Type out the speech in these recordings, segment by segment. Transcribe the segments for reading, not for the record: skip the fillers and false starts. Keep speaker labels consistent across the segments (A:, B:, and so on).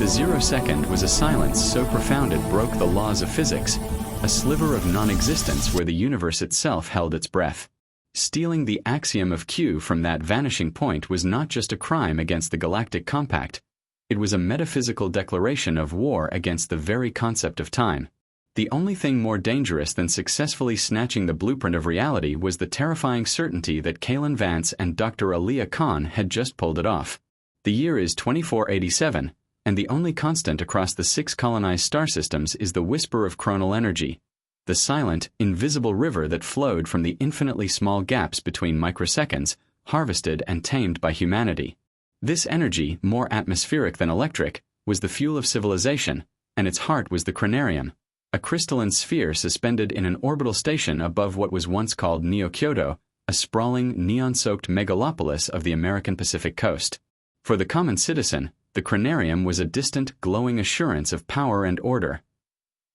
A: The 0-second was a silence so profound it broke the laws of physics, a sliver of non-existence where the universe itself held its breath. Stealing the Axiom of Q from that vanishing point was not just a crime against the galactic compact, it was a metaphysical declaration of war against the very concept of time. The only thing more dangerous than successfully snatching the blueprint of reality was the terrifying certainty that Kaelen Vance and Dr. Aliyah Khan had just pulled it off. The year is 2487, and the only constant across the 6 colonized star systems is the whisper of chronal energy, the silent, invisible river that flowed from the infinitely small gaps between microseconds, harvested and tamed by humanity. This energy, more atmospheric than electric, was the fuel of civilization, and its heart was the Chronarium, a crystalline sphere suspended in an orbital station above what was once called Neo-Kyoto, a sprawling, neon-soaked megalopolis of the American Pacific coast. For the common citizen, the Chronarium was a distant, glowing assurance of power and order.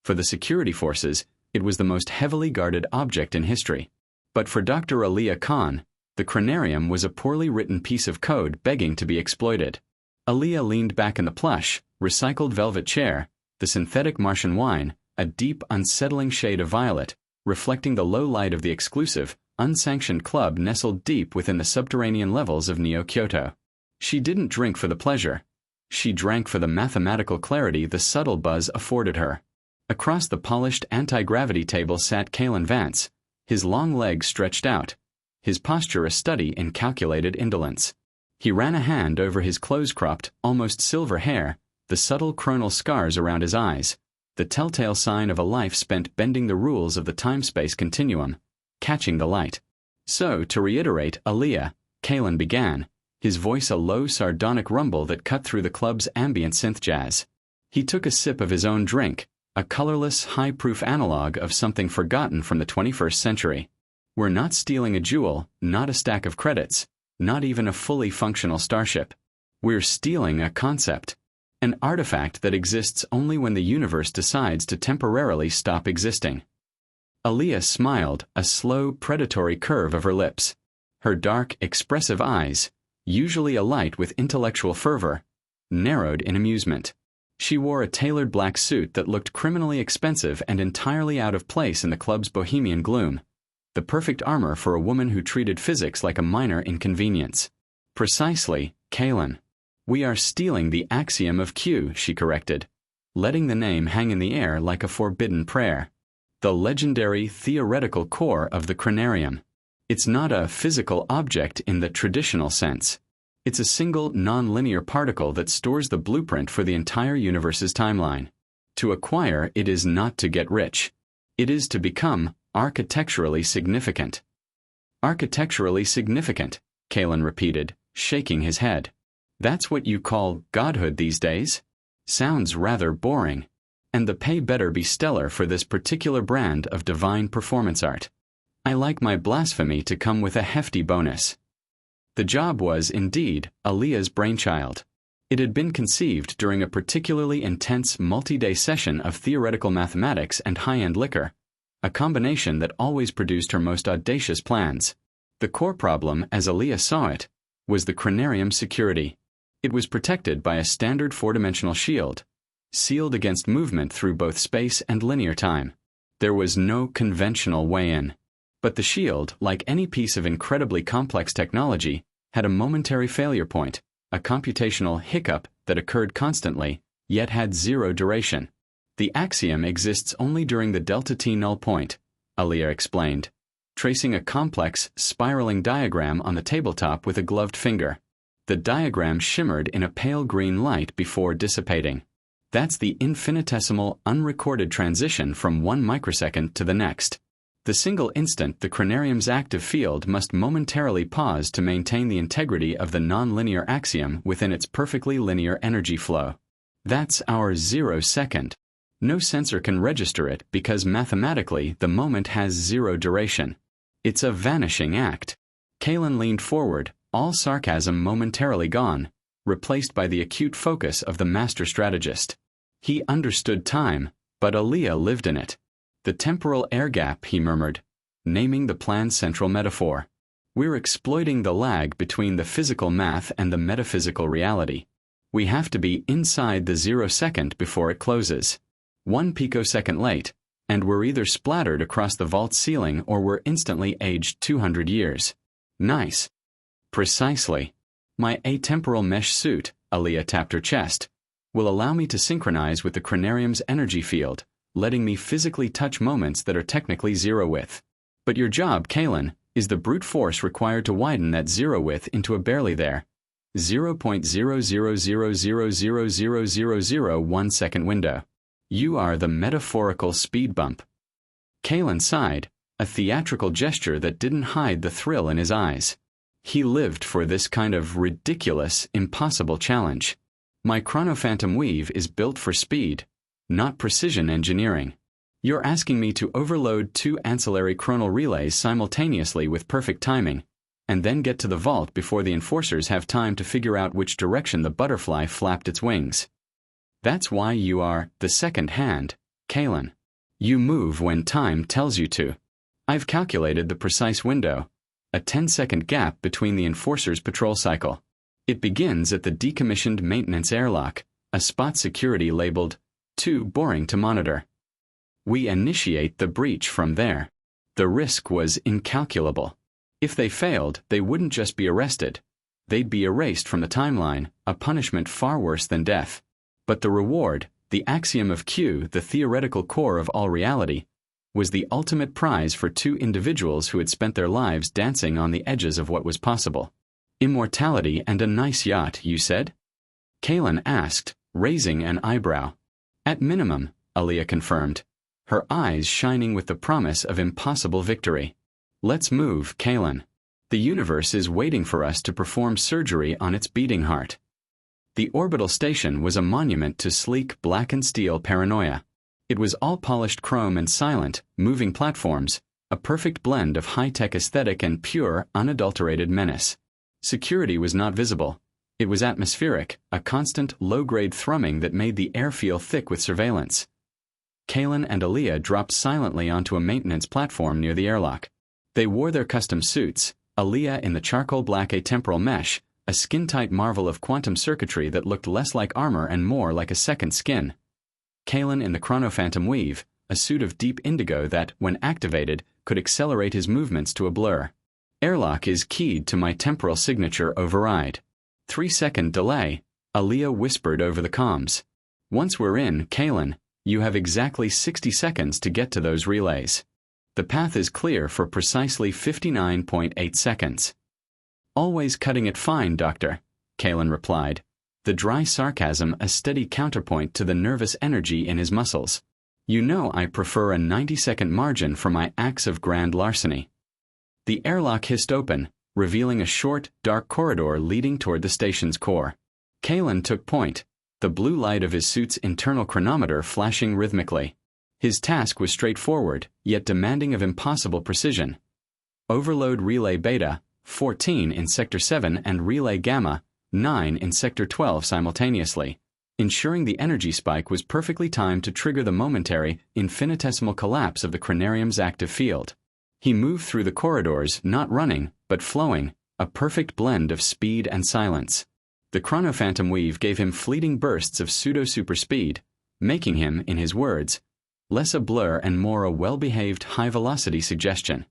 A: For the security forces, it was the most heavily guarded object in history. But for Dr. Aliyah Khan, the Chronarium was a poorly written piece of code begging to be exploited. Aliyah leaned back in the plush, recycled velvet chair, the synthetic Martian wine, a deep, unsettling shade of violet, reflecting the low light of the exclusive, unsanctioned club nestled deep within the subterranean levels of Neo-Kyoto. She didn't drink for the pleasure. She drank for the mathematical clarity the subtle buzz afforded her. Across the polished anti-gravity table sat Kaelen Vance, his long legs stretched out, his posture a study in calculated indolence. He ran a hand over his close-cropped, almost silver hair, the subtle chronal scars around his eyes, the telltale sign of a life spent bending the rules of the time-space continuum, catching the light. So, to reiterate Aliyah, Kaelen began, his voice a low sardonic rumble that cut through the club's ambient synth jazz. He took a sip of his own drink, a colorless, high-proof analog of something forgotten from the 21st century. We're not stealing a jewel, not a stack of credits, not even a fully functional starship. We're stealing a concept, an artifact that exists only when the universe decides to temporarily stop existing. Aliyah smiled, a slow, predatory curve of her lips. Her dark, expressive eyes, usually alight with intellectual fervor, narrowed in amusement. She wore a tailored black suit that looked criminally expensive and entirely out of place in the club's bohemian gloom. The perfect armor for a woman who treated physics like a minor inconvenience. Precisely, Kaelen. We are stealing the Axiom of Q, she corrected, letting the name hang in the air like a forbidden prayer. The legendary theoretical core of the Chronarium. It's not a physical object in the traditional sense. It's a single, non-linear particle that stores the blueprint for the entire universe's timeline. To acquire it is not to get rich. It is to become architecturally significant. Architecturally significant, Kaelen repeated, shaking his head. That's what you call godhood these days? Sounds rather boring. And the pay better be stellar for this particular brand of divine performance art. I like my blasphemy to come with a hefty bonus. The job was, indeed, Aliyah's brainchild. It had been conceived during a particularly intense multi-day session of theoretical mathematics and high-end liquor, a combination that always produced her most audacious plans. The core problem, as Aliyah saw it, was the Chronarium security. It was protected by a standard four-dimensional shield, sealed against movement through both space and linear time. There was no conventional way in. But the shield, like any piece of incredibly complex technology, had a momentary failure point, a computational hiccup that occurred constantly, yet had zero duration. The axiom exists only during the Delta-T Null Point, Aliyah explained, tracing a complex, spiraling diagram on the tabletop with a gloved finger. The diagram shimmered in a pale green light before dissipating. That's the infinitesimal, unrecorded transition from one microsecond to the next. The single instant the Chronarium's active field must momentarily pause to maintain the integrity of the nonlinear axiom within its perfectly linear energy flow. That's our 0-second. No sensor can register it because mathematically the moment has zero duration. It's a vanishing act. Kaelen leaned forward, all sarcasm momentarily gone, replaced by the acute focus of the master strategist. He understood time, but Aliyah lived in it. The temporal air gap, he murmured, naming the plan's central metaphor. We're exploiting the lag between the physical math and the metaphysical reality. We have to be inside the 0-second before it closes. 1 picosecond late, and we're either splattered across the vault ceiling or we're instantly aged 200 years. Nice. Precisely. My atemporal mesh suit, Aliyah tapped her chest, will allow me to synchronize with the Chronarium's energy field, letting me physically touch moments that are technically zero width. But your job, Kaelen, is the brute force required to widen that zero width into a barely there 0.000000001 second window. You are the metaphorical speed bump. Kaelen sighed, a theatrical gesture that didn't hide the thrill in his eyes. He lived for this kind of ridiculous, impossible challenge. My chronophantom weave is built for speed, not precision engineering. You're asking me to overload 2 ancillary chronal relays simultaneously with perfect timing, and then get to the vault before the enforcers have time to figure out which direction the butterfly flapped its wings. That's why you are the second hand, Kaelen. You move when time tells you to. I've calculated the precise window, a 10-second gap between the enforcer's patrol cycle. It begins at the decommissioned maintenance airlock, a spot security labeled too boring to monitor. We initiate the breach from there. The risk was incalculable. If they failed, they wouldn't just be arrested. They'd be erased from the timeline, a punishment far worse than death. But the reward, the axiom of Q, the theoretical core of all reality, was the ultimate prize for 2 individuals who had spent their lives dancing on the edges of what was possible. Immortality and a nice yacht, you said? Kaelen asked, raising an eyebrow. At minimum, Aliyah confirmed, her eyes shining with the promise of impossible victory. Let's move, Kaelen. The universe is waiting for us to perform surgery on its beating heart. The orbital station was a monument to sleek black and steel paranoia. It was all polished chrome and silent, moving platforms, a perfect blend of high-tech aesthetic and pure, unadulterated menace. Security was not visible. It was atmospheric, a constant, low-grade thrumming that made the air feel thick with surveillance. Kaelen and Aliyah dropped silently onto a maintenance platform near the airlock. They wore their custom suits, Aliyah in the charcoal black atemporal mesh, a skin-tight marvel of quantum circuitry that looked less like armor and more like a second skin. Kaelen in the chronophantom weave, a suit of deep indigo that, when activated, could accelerate his movements to a blur. Airlock is keyed to my temporal signature override. 3-second delay, Aliyah whispered over the comms. Once we're in, Kaelen, you have exactly 60 seconds to get to those relays. The path is clear for precisely 59.8 seconds. Always cutting it fine, Doctor, Kaelen replied, the dry sarcasm a steady counterpoint to the nervous energy in his muscles. You know I prefer a 90-second margin for my acts of grand larceny. The airlock hissed open, revealing a short, dark corridor leading toward the station's core. Kaelen took point, the blue light of his suit's internal chronometer flashing rhythmically. His task was straightforward, yet demanding of impossible precision. Overload relay beta, 14 in Sector 7 and relay gamma, 9 in Sector 12 simultaneously, ensuring the energy spike was perfectly timed to trigger the momentary, infinitesimal collapse of the Chronarium's active field. He moved through the corridors, not running, but flowing, a perfect blend of speed and silence. The chronophantom weave gave him fleeting bursts of pseudo-superspeed, making him, in his words, less a blur and more a well-behaved high-velocity suggestion.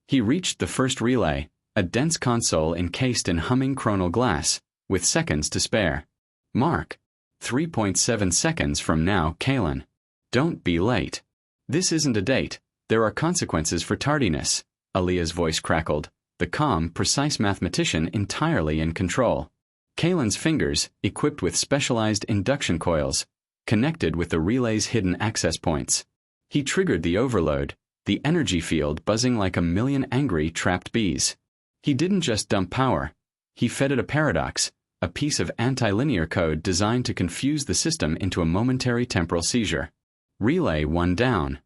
A: He reached the first relay, a dense console encased in humming chronal glass, with seconds to spare. Mark. 3.7 seconds from now, Kaelen. Don't be late. This isn't a date. There are consequences for tardiness, Aliyah's voice crackled, the calm, precise mathematician entirely in control. Kaelen's fingers, equipped with specialized induction coils, connected with the relay's hidden access points. He triggered the overload, the energy field buzzing like a million angry, trapped bees. He didn't just dump power. He fed it a paradox, a piece of antilinear code designed to confuse the system into a momentary temporal seizure. Relay 1 down.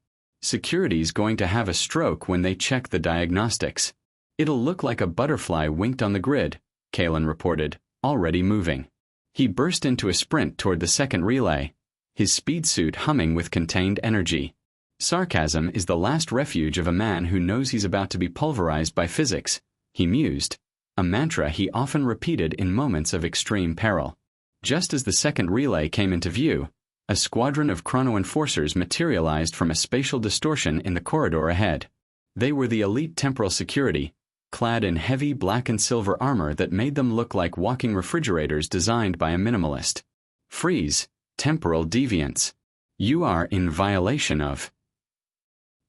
A: Security's going to have a stroke when they check the diagnostics. It'll look like a butterfly winked on the grid, Kaelen reported, already moving. He burst into a sprint toward the second relay, his speed suit humming with contained energy. Sarcasm is the last refuge of a man who knows he's about to be pulverized by physics, he mused, a mantra he often repeated in moments of extreme peril. Just as the second relay came into view, a squadron of chrono-enforcers materialized from a spatial distortion in the corridor ahead. They were the elite temporal security, clad in heavy black and silver armor that made them look like walking refrigerators designed by a minimalist. Freeze, temporal deviants. You are in violation of.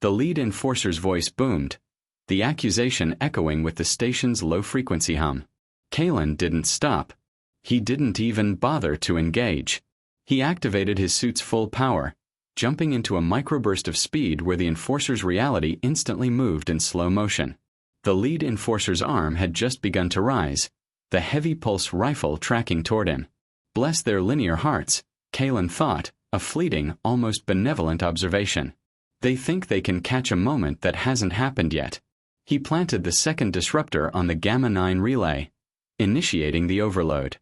A: The lead enforcer's voice boomed, the accusation echoing with the station's low-frequency hum. Kaelen didn't stop. He didn't even bother to engage. He activated his suit's full power, jumping into a microburst of speed where the enforcer's reality instantly moved in slow motion. The lead enforcer's arm had just begun to rise, the heavy pulse rifle tracking toward him. Bless their linear hearts, Kaelen thought, a fleeting, almost benevolent observation. They think they can catch a moment that hasn't happened yet. He planted the second disruptor on the Gamma-9 relay, initiating the overload.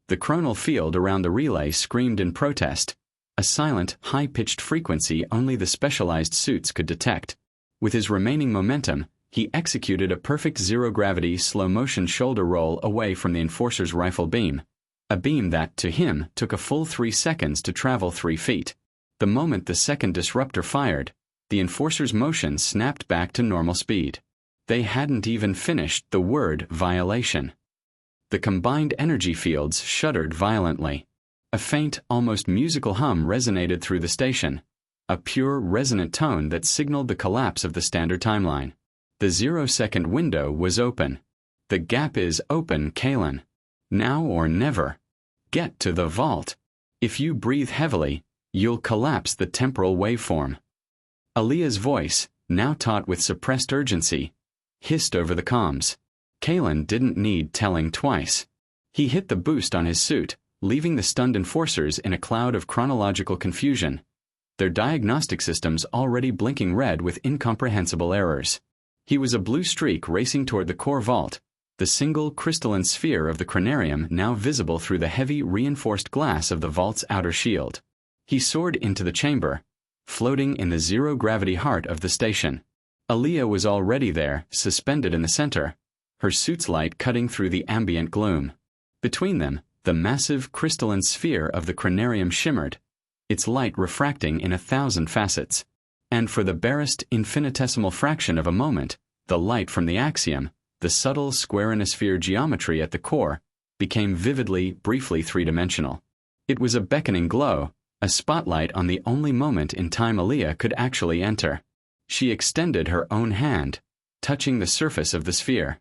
A: The chronal field around the relay screamed in protest, a silent, high-pitched frequency only the specialized suits could detect. With his remaining momentum, he executed a perfect zero-gravity slow-motion shoulder roll away from the enforcer's rifle beam, a beam that, to him, took a full 3 seconds to travel 3 feet. The moment the second disruptor fired, the enforcer's motion snapped back to normal speed. They hadn't even finished the word violation. The combined energy fields shuddered violently. A faint, almost musical hum resonated through the station, a pure, resonant tone that signaled the collapse of the standard timeline. The 0-second window was open. The gap is open, Kaelen. Now or never. Get to the vault. If you breathe heavily, you'll collapse the temporal waveform. Aliyah's voice, now taut with suppressed urgency, hissed over the comms. Kaelen didn't need telling twice. He hit the boost on his suit, leaving the stunned enforcers in a cloud of chronological confusion, their diagnostic systems already blinking red with incomprehensible errors. He was a blue streak racing toward the core vault, the single crystalline sphere of the Chronarium now visible through the heavy reinforced glass of the vault's outer shield. He soared into the chamber, floating in the zero-gravity heart of the station. Aliyah was already there, suspended in the center, her suit's light cutting through the ambient gloom. Between them, the massive crystalline sphere of the Chronarium shimmered, its light refracting in 1,000 facets. And for the barest infinitesimal fraction of a moment, the light from the Axiom, the subtle square-in-a-sphere geometry at the core, became vividly, briefly three-dimensional. It was a beckoning glow, a spotlight on the only moment in time Aliyah could actually enter. She extended her own hand, touching the surface of the sphere.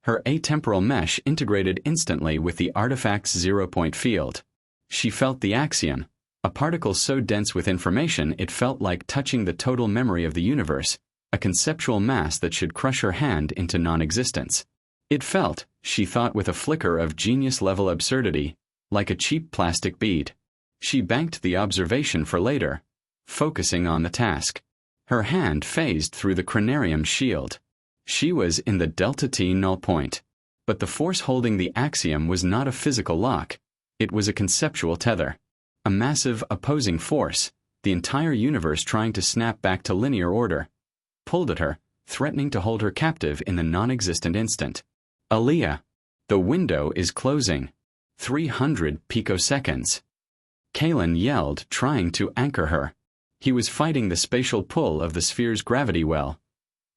A: Her atemporal mesh integrated instantly with the artifact's zero-point field. She felt the Axiom, a particle so dense with information it felt like touching the total memory of the universe, a conceptual mass that should crush her hand into non-existence. It felt, she thought with a flicker of genius-level absurdity, like a cheap plastic bead. She banked the observation for later, focusing on the task. Her hand phased through the Chronarium shield. She was in the Delta-T Null Point. But the force holding the Axiom was not a physical lock. It was a conceptual tether. A massive opposing force, the entire universe trying to snap back to linear order, pulled at her, threatening to hold her captive in the non-existent instant. Aliyah, the window is closing. 300 picoseconds. Kaelen yelled, trying to anchor her. He was fighting the spatial pull of the sphere's gravity well,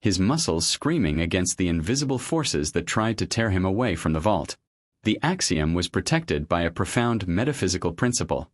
A: his muscles screaming against the invisible forces that tried to tear him away from the vault. The Axiom was protected by a profound metaphysical principle.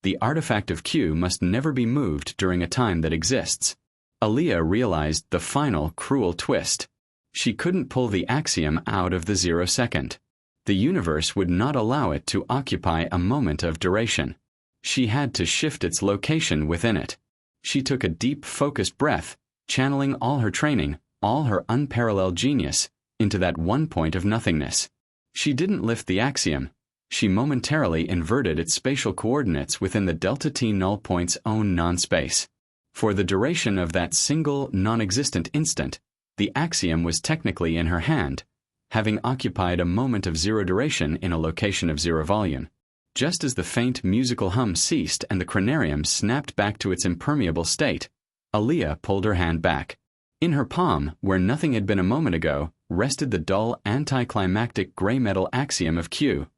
A: The artifact of Q must never be moved during a time that exists. Aliyah realized the final cruel twist. She couldn't pull the Axiom out of the 0-second. The universe would not allow it to occupy a moment of duration. She had to shift its location within it. She took a deep, focused breath, channeling all her training, all her unparalleled genius, into that one point of nothingness. She didn't lift the Axiom. She momentarily inverted its spatial coordinates within the Delta-T Null Point's own non-space. For the duration of that single, non-existent instant, the Axiom was technically in her hand, having occupied a moment of zero duration in a location of zero volume. Just as the faint musical hum ceased and the Chronarium snapped back to its impermeable state, Aliyah pulled her hand back. In her palm, where nothing had been a moment ago, rested the dull, anticlimactic gray metal Axiom of Q.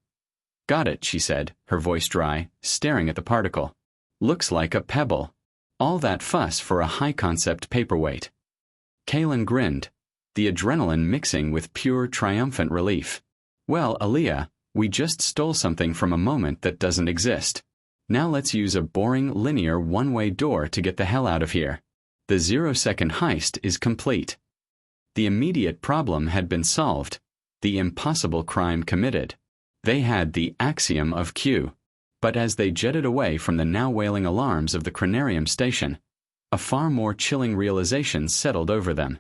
A: Got it, she said, her voice dry, staring at the particle. Looks like a pebble. All that fuss for a high-concept paperweight. Kaelen grinned, the adrenaline mixing with pure, triumphant relief. Well, Aliyah, we just stole something from a moment that doesn't exist. Now let's use a boring, linear, one-way door to get the hell out of here. The Zero-Second Heist is complete. The immediate problem had been solved, the impossible crime committed. They had the Axiom of Q. But as they jetted away from the now wailing alarms of the Chronarium station, a far more chilling realization settled over them.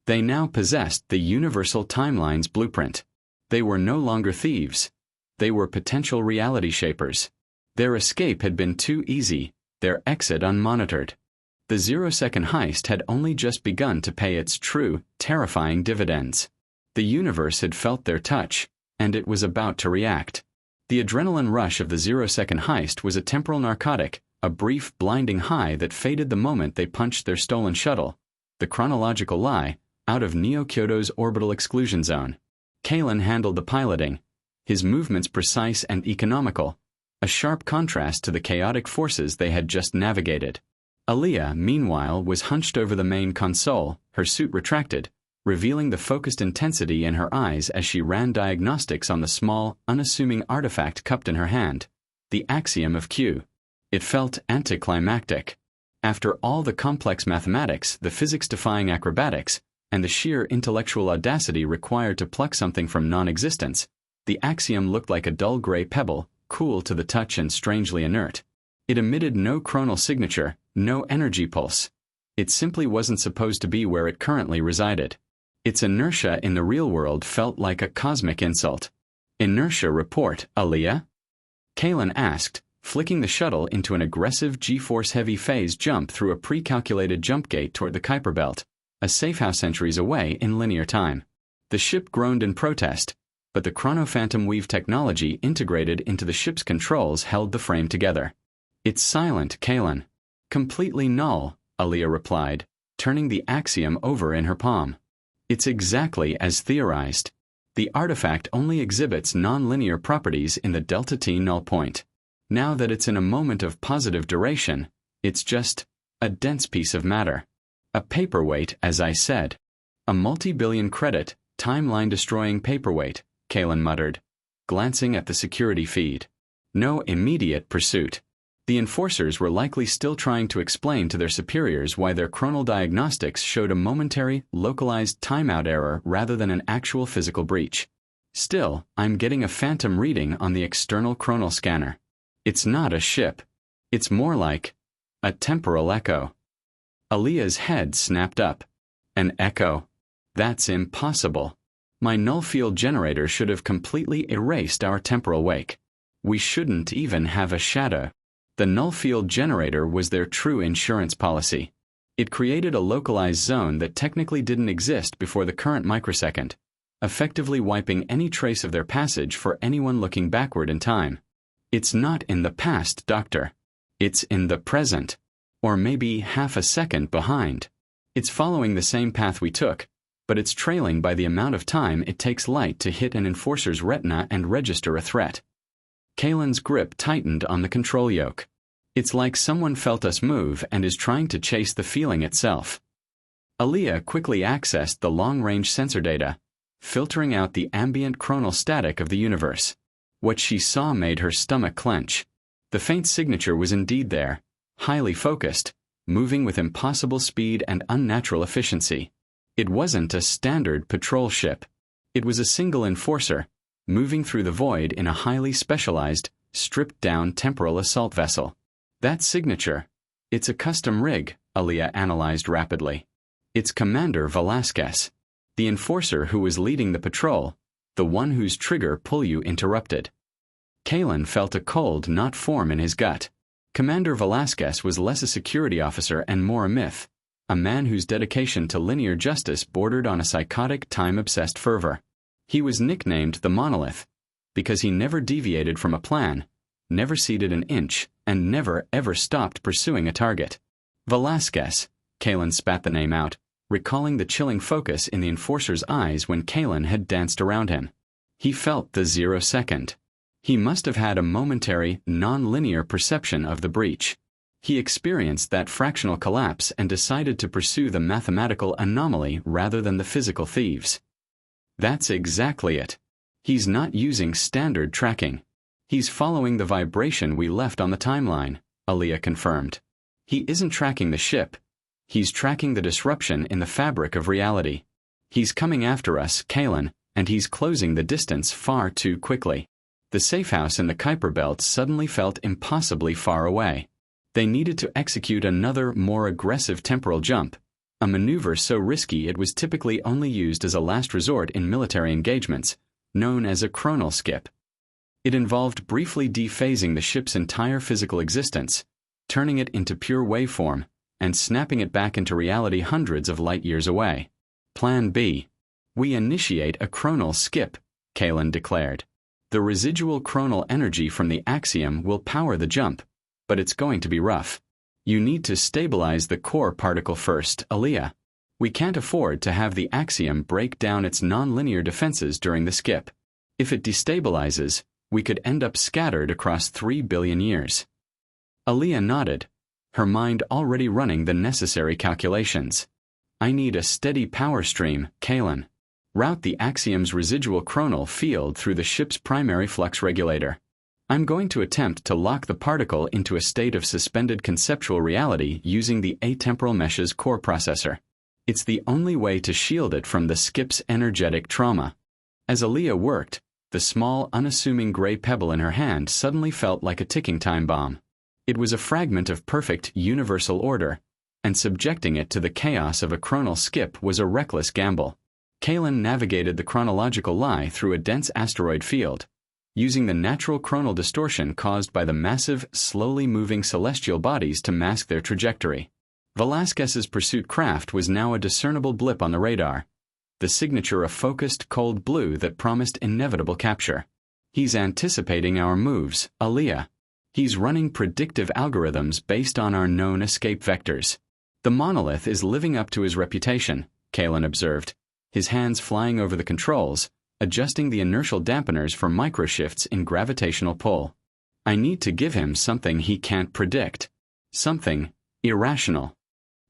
A: They now possessed the universal timeline's blueprint. They were no longer thieves. They were potential reality shapers. Their escape had been too easy, their exit unmonitored. The Zero-Second Heist had only just begun to pay its true, terrifying dividends. The universe had felt their touch, and it was about to react. The adrenaline rush of the Zero-Second Heist was a temporal narcotic, a brief, blinding high that faded the moment they punched their stolen shuttle, the chronological lie, out of Neo-Kyoto's orbital exclusion zone. Kaelen handled the piloting, his movements precise and economical, a sharp contrast to the chaotic forces they had just navigated. Aliyah, meanwhile, was hunched over the main console, her suit retracted, revealing the focused intensity in her eyes as she ran diagnostics on the small, unassuming artifact cupped in her hand, the Axiom of Q. It felt anticlimactic. After all the complex mathematics, the physics-defying acrobatics, and the sheer intellectual audacity required to pluck something from non-existence, the axiom looked like a dull gray pebble, cool to the touch and strangely inert. It emitted no chronal signature, no energy pulse. It simply wasn't supposed to be where it currently resided. Its inertia in the real world felt like a cosmic insult. Inertia report, Aliyah? Kaelen asked, flicking the shuttle into an aggressive G-force-heavy phase jump through a pre-calculated jump gate toward the Kuiper Belt, a safe-house entries away in linear time. The ship groaned in protest, but the chrono-phantom weave technology integrated into the ship's controls held the frame together. It's silent, Kaelen. Completely null, Aliyah replied, turning the axiom over in her palm. It's exactly as theorized. The artifact only exhibits non-linear properties in the Delta-T Null Point. Now that it's in a moment of positive duration, it's just a dense piece of matter. A paperweight, as I said. A multi-billion credit, timeline-destroying paperweight, Kaelen muttered, glancing at the security feed. No immediate pursuit. The enforcers were likely still trying to explain to their superiors why their chronal diagnostics showed a momentary, localized timeout error rather than an actual physical breach. Still, I'm getting a phantom reading on the external chronal scanner. It's not a ship. It's more like a temporal echo. Aliyah's head snapped up. An echo. That's impossible. My null field generator should have completely erased our temporal wake. We shouldn't even have a shadow. The null field generator was their true insurance policy. It created a localized zone that technically didn't exist before the current microsecond, effectively wiping any trace of their passage for anyone looking backward in time. It's not in the past, Doctor. It's in the present. Or maybe half a second behind. It's following the same path we took, but it's trailing by the amount of time it takes light to hit an enforcer's retina and register a threat. Kaelen's grip tightened on the control yoke. It's like someone felt us move and is trying to chase the feeling itself. Aliyah quickly accessed the long-range sensor data, filtering out the ambient chronal static of the universe. What she saw made her stomach clench. The faint signature was indeed there, highly focused, moving with impossible speed and unnatural efficiency. It wasn't a standard patrol ship. It was a single enforcer, moving through the void in a highly specialized, stripped-down temporal assault vessel. That signature, it's a custom rig, Aliyah analyzed rapidly. It's Commander Velasquez, the enforcer who was leading the patrol, the one whose trigger pull-you interrupted. Kaelen felt a cold knot form in his gut. Commander Velasquez was less a security officer and more a myth, a man whose dedication to linear justice bordered on a psychotic, time-obsessed fervor. He was nicknamed the Monolith because he never deviated from a plan, never ceded an inch, and never ever stopped pursuing a target. Velasquez, Kaelen spat the name out, recalling the chilling focus in the enforcer's eyes when Kaelen had danced around him. He felt the 0 second. He must have had a momentary, non-linear perception of the breach. He experienced that fractional collapse and decided to pursue the mathematical anomaly rather than the physical thieves. That's exactly it. He's not using standard tracking. He's following the vibration we left on the timeline, Aliyah confirmed. He isn't tracking the ship. He's tracking the disruption in the fabric of reality. He's coming after us, Kaelen, and he's closing the distance far too quickly. The safe house in the Kuiper Belt suddenly felt impossibly far away. They needed to execute another, more aggressive temporal jump, a maneuver so risky it was typically only used as a last resort in military engagements, known as a chronal skip. It involved briefly dephasing the ship's entire physical existence, turning it into pure waveform, and snapping it back into reality hundreds of light-years away. Plan B. We initiate a chronal skip, Kaelen declared. The residual chronal energy from the axiom will power the jump, but it's going to be rough. You need to stabilize the core particle first, Aliyah. We can't afford to have the axiom break down its nonlinear defenses during the skip. If it destabilizes, we could end up scattered across 3 billion years. Aliyah nodded, her mind already running the necessary calculations. I need a steady power stream, Kaelen. Route the axiom's residual chronal field through the ship's primary flux regulator. I'm going to attempt to lock the particle into a state of suspended conceptual reality using the atemporal mesh's core processor. It's the only way to shield it from the skip's energetic trauma. As Aliyah worked, the small, unassuming gray pebble in her hand suddenly felt like a ticking time bomb. It was a fragment of perfect, universal order, and subjecting it to the chaos of a chronal skip was a reckless gamble. Kaelen navigated the chronological lie through a dense asteroid field, using the natural chronal distortion caused by the massive, slowly moving celestial bodies to mask their trajectory. Velasquez's pursuit craft was now a discernible blip on the radar, the signature a focused, cold blue that promised inevitable capture. He's anticipating our moves, Aliyah. He's running predictive algorithms based on our known escape vectors. The Monolith is living up to his reputation, Kaelen observed, his hands flying over the controls, adjusting the inertial dampeners for microshifts in gravitational pull. I need to give him something he can't predict. Something irrational.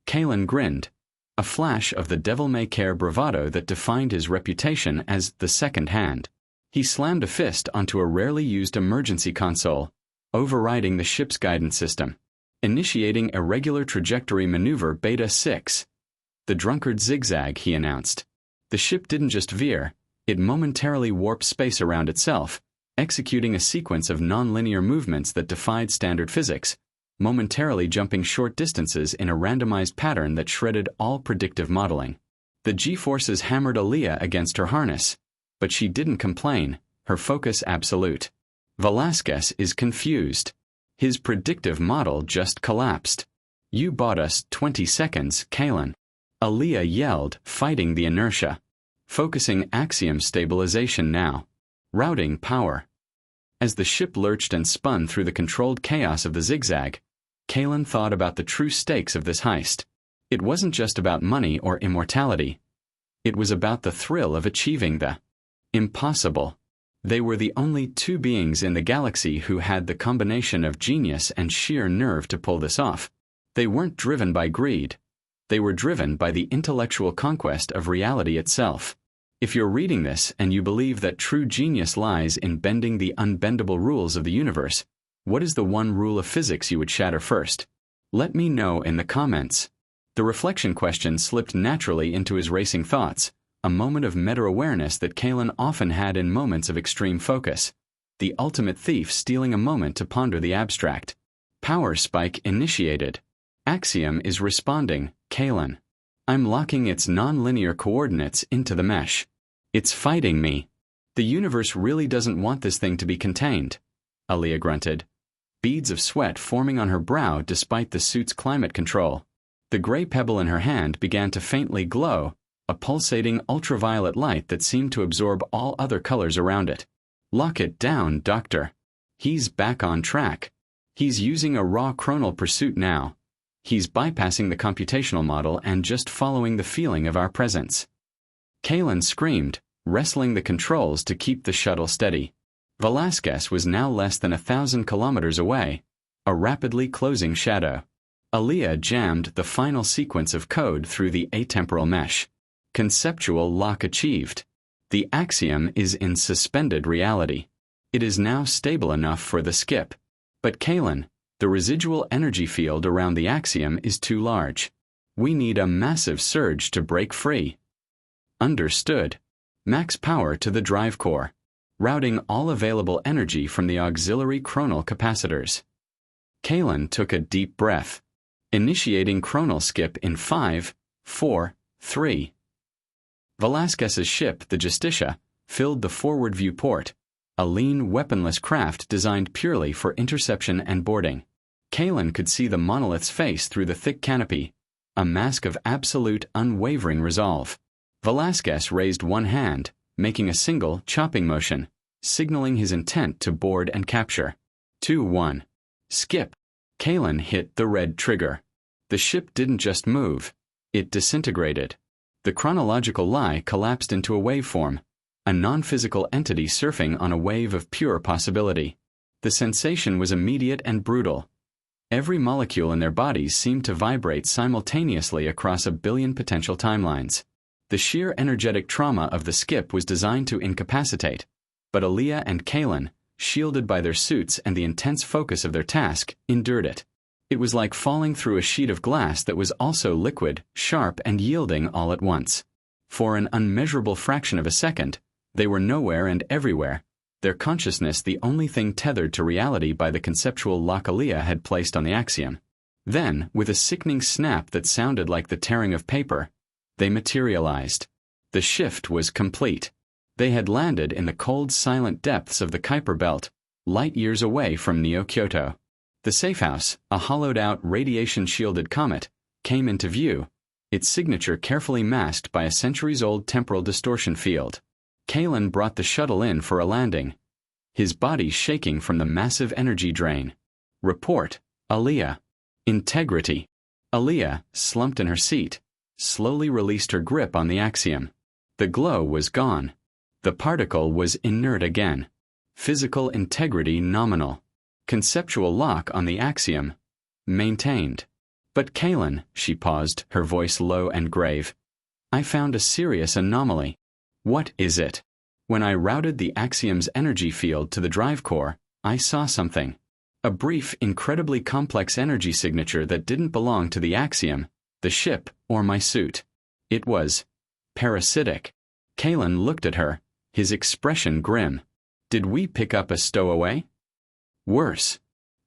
A: Kaelen grinned, a flash of the devil-may-care bravado that defined his reputation as the second hand. He slammed a fist onto a rarely used emergency console, overriding the ship's guidance system, initiating irregular trajectory maneuver Beta 6. The drunkard zigzag, he announced. The ship didn't just veer, it momentarily warped space around itself, executing a sequence of nonlinear movements that defied standard physics, momentarily jumping short distances in a randomized pattern that shredded all predictive modeling. The G-forces hammered Aliyah against her harness, but she didn't complain, her focus absolute. Velasquez is confused. His predictive model just collapsed. You bought us 20 seconds, Kaelen. Aliyah yelled, fighting the inertia. Focusing axiom stabilization now. Routing power. As the ship lurched and spun through the controlled chaos of the zigzag, Kaelen thought about the true stakes of this heist. It wasn't just about money or immortality. It was about the thrill of achieving the impossible. They were the only two beings in the galaxy who had the combination of genius and sheer nerve to pull this off. They weren't driven by greed. They were driven by the intellectual conquest of reality itself. If you're reading this and you believe that true genius lies in bending the unbendable rules of the universe, what is the one rule of physics you would shatter first? Let me know in the comments. The reflection question slipped naturally into his racing thoughts, a moment of meta-awareness that Kaelen often had in moments of extreme focus, the ultimate thief stealing a moment to ponder the abstract. Power spike initiated. Axiom is responding, Kaelen. I'm locking its nonlinear coordinates into the mesh. It's fighting me. The universe really doesn't want this thing to be contained, Aliyah grunted, beads of sweat forming on her brow despite the suit's climate control. The gray pebble in her hand began to faintly glow, a pulsating ultraviolet light that seemed to absorb all other colors around it. Lock it down, Doctor. He's back on track. He's using a raw chronal pursuit now. He's bypassing the computational model and just following the feeling of our presence. Kaelen screamed, wrestling the controls to keep the shuttle steady. Velasquez was now less than 1,000 kilometers away, a rapidly closing shadow. Aliyah jammed the final sequence of code through the atemporal mesh. Conceptual lock achieved. The axiom is in suspended reality. It is now stable enough for the skip. But Kaelen, the residual energy field around the axiom is too large. We need a massive surge to break free. Understood. Max power to the drive core, routing all available energy from the auxiliary chronal capacitors. Kaelen took a deep breath, initiating chronal skip in 5, 4, 3. Velasquez's ship, the Justicia, filled the forward viewport, a lean, weaponless craft designed purely for interception and boarding. Kaelen could see the Monolith's face through the thick canopy, a mask of absolute, unwavering resolve. Velasquez raised one hand, making a single, chopping motion, signaling his intent to board and capture. 2-1. Skip. Kaelen hit the red trigger. The ship didn't just move, it disintegrated. The chronological lie collapsed into a waveform, a non-physical entity surfing on a wave of pure possibility. The sensation was immediate and brutal. Every molecule in their bodies seemed to vibrate simultaneously across 1 billion potential timelines. The sheer energetic trauma of the skip was designed to incapacitate, but Aliyah and Kaelen, shielded by their suits and the intense focus of their task, endured it. It was like falling through a sheet of glass that was also liquid, sharp, and yielding all at once. For an unmeasurable fraction of a second, they were nowhere and everywhere, their consciousness the only thing tethered to reality by the conceptual lock Aliyah had placed on the axiom. Then, with a sickening snap that sounded like the tearing of paper, they materialized. The shift was complete. They had landed in the cold, silent depths of the Kuiper Belt, light years away from Neo-Kyoto. The safehouse, a hollowed-out, radiation-shielded comet, came into view, its signature carefully masked by a centuries-old temporal distortion field. Kaelen brought the shuttle in for a landing, his body shaking from the massive energy drain. Report, Aliyah. Integrity. Aliyah, slumped in her seat, slowly released her grip on the axiom. The glow was gone. The particle was inert again. Physical integrity nominal. Conceptual lock on the axiom maintained. But Kaelen, she paused, her voice low and grave. I found a serious anomaly. What is it? When I routed the axiom's energy field to the drive core, I saw something. A brief, incredibly complex energy signature that didn't belong to the axiom, the ship, or my suit. It was parasitic. Kaelen looked at her, his expression grim. Did we pick up a stowaway? Worse.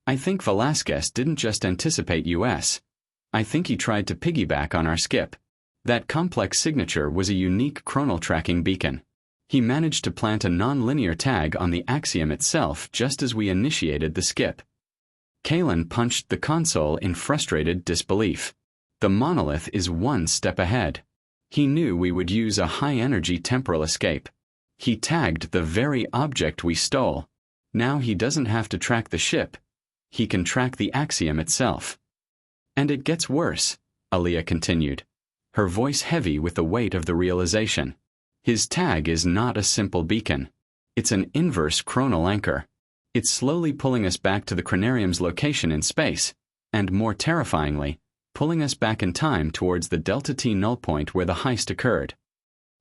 A: I think Velasquez didn't just anticipate us. I think he tried to piggyback on our skip. That complex signature was a unique chronal tracking beacon. He managed to plant a non-linear tag on the axiom itself just as we initiated the skip. Kaelen punched the console in frustrated disbelief. The Monolith is one step ahead. He knew we would use a high-energy temporal escape. He tagged the very object we stole. Now he doesn't have to track the ship. He can track the axiom itself. And it gets worse, Aliyah continued, her voice heavy with the weight of the realization. His tag is not a simple beacon. It's an inverse chronal anchor. It's slowly pulling us back to the Chronarium's location in space, and more terrifyingly, pulling us back in time towards the Delta-T Null Point where the heist occurred.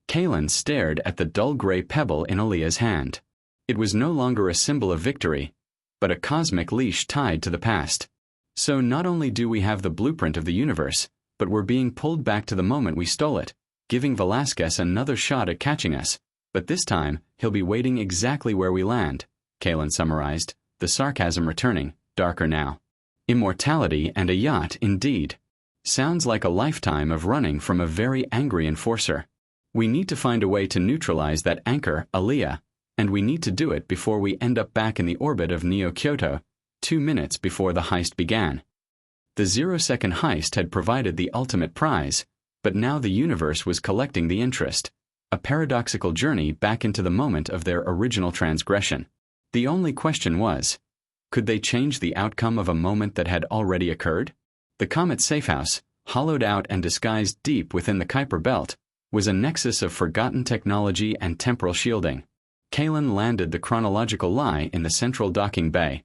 A: Kaelen stared at the dull gray pebble in Aliyah's hand. It was no longer a symbol of victory, but a cosmic leash tied to the past. So not only do we have the blueprint of the universe, but we're being pulled back to the moment we stole it, giving Velasquez another shot at catching us, but this time he'll be waiting exactly where we land, Kaelen summarized, the sarcasm returning, darker now. Immortality and a yacht, indeed. Sounds like a lifetime of running from a very angry enforcer. We need to find a way to neutralize that anchor, Aliyah, and we need to do it before we end up back in the orbit of Neo-Kyoto, 2 minutes before the heist began. The Zero-Second Heist had provided the ultimate prize, but now the universe was collecting the interest, a paradoxical journey back into the moment of their original transgression. The only question was, could they change the outcome of a moment that had already occurred? The comet safehouse, hollowed out and disguised deep within the Kuiper Belt, was a nexus of forgotten technology and temporal shielding. Kaelen landed the chronological lie in the central docking bay,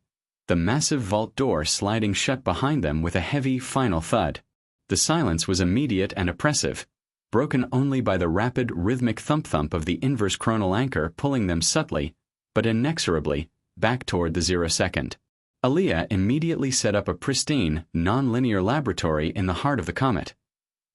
A: the massive vault door sliding shut behind them with a heavy, final thud. The silence was immediate and oppressive, broken only by the rapid, rhythmic thump-thump of the inverse chronal anchor pulling them subtly, but inexorably, back toward the 0-second. Aliyah immediately set up a pristine, non-linear laboratory in the heart of the comet,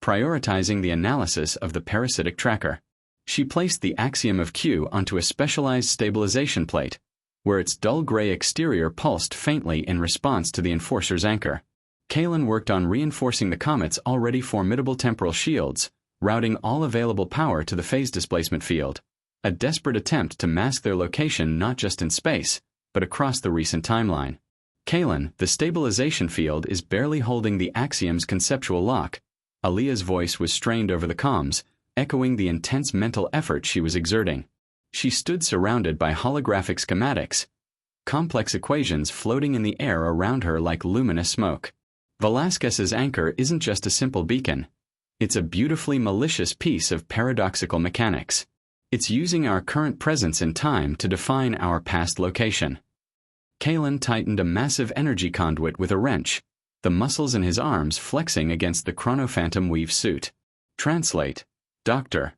A: prioritizing the analysis of the parasitic tracker. She placed the Axiom of Q onto a specialized stabilization plate, where its dull gray exterior pulsed faintly in response to the enforcer's anchor. Kaelen worked on reinforcing the comet's already formidable temporal shields, routing all available power to the phase displacement field, a desperate attempt to mask their location not just in space, but across the recent timeline. Kaelen, the stabilization field is barely holding the Axiom's conceptual lock. Aliyah's voice was strained over the comms, echoing the intense mental effort she was exerting. She stood surrounded by holographic schematics, complex equations floating in the air around her like luminous smoke. Velasquez's anchor isn't just a simple beacon. It's a beautifully malicious piece of paradoxical mechanics. It's using our current presence in time to define our past location. Kaelen tightened a massive energy conduit with a wrench, the muscles in his arms flexing against the chronophantom weave suit. Translate, Doctor.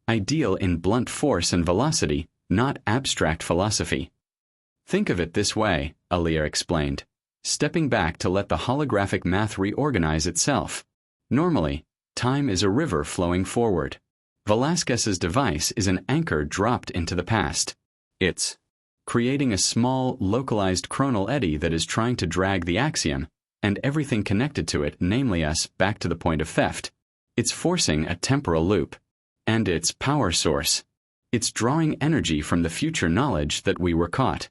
A: Ideal in blunt force and velocity, not abstract philosophy. Think of it this way, Aliyah explained, stepping back to let the holographic math reorganize itself. Normally, time is a river flowing forward. Velasquez's device is an anchor dropped into the past. It's creating a small, localized chronal eddy that is trying to drag the Axiom, and everything connected to it, namely us, back to the point of theft. It's forcing a temporal loop. And its power source. It's drawing energy from the future knowledge that we were caught.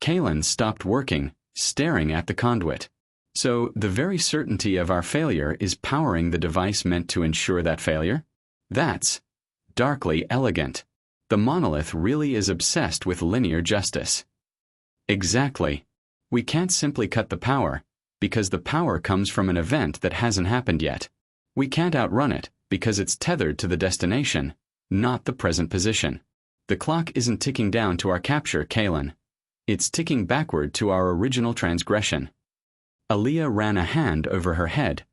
A: Kaelen stopped working, staring at the conduit. So, the very certainty of our failure is powering the device meant to ensure that failure? That's darkly elegant. The monolith really is obsessed with linear justice. Exactly. We can't simply cut the power, because the power comes from an event that hasn't happened yet. We can't outrun it, because it's tethered to the destination, not the present position. The clock isn't ticking down to our capture, Kaelen. It's ticking backward to our original transgression. Aliyah ran a hand over her head,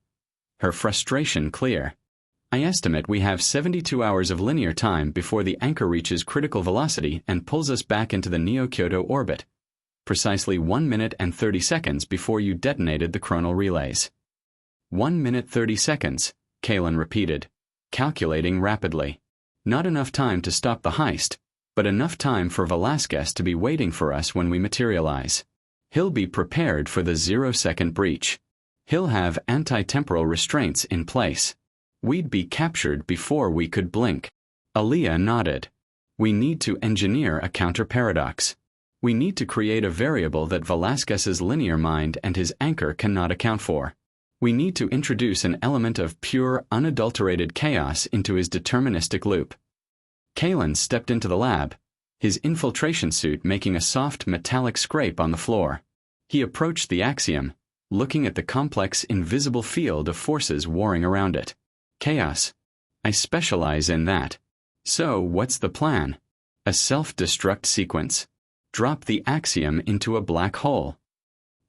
A: her frustration clear. I estimate we have 72 hours of linear time before the anchor reaches critical velocity and pulls us back into the Neo-Kyoto orbit, precisely 1 minute and 30 seconds before you detonated the chronal relays. 1 minute 30 seconds, Kaelen repeated, calculating rapidly. Not enough time to stop the heist, but enough time for Velasquez to be waiting for us when we materialize. He'll be prepared for the 0-second breach. He'll have anti-temporal restraints in place. We'd be captured before we could blink. Aliyah nodded. We need to engineer a counter-paradox. We need to create a variable that Velasquez's linear mind and his anchor cannot account for. We need to introduce an element of pure, unadulterated chaos into his deterministic loop. Kaelen stepped into the lab, his infiltration suit making a soft metallic scrape on the floor. He approached the Axiom, looking at the complex invisible field of forces warring around it. Chaos. I specialize in that. So, what's the plan? A self-destruct sequence. Drop the Axiom into a black hole.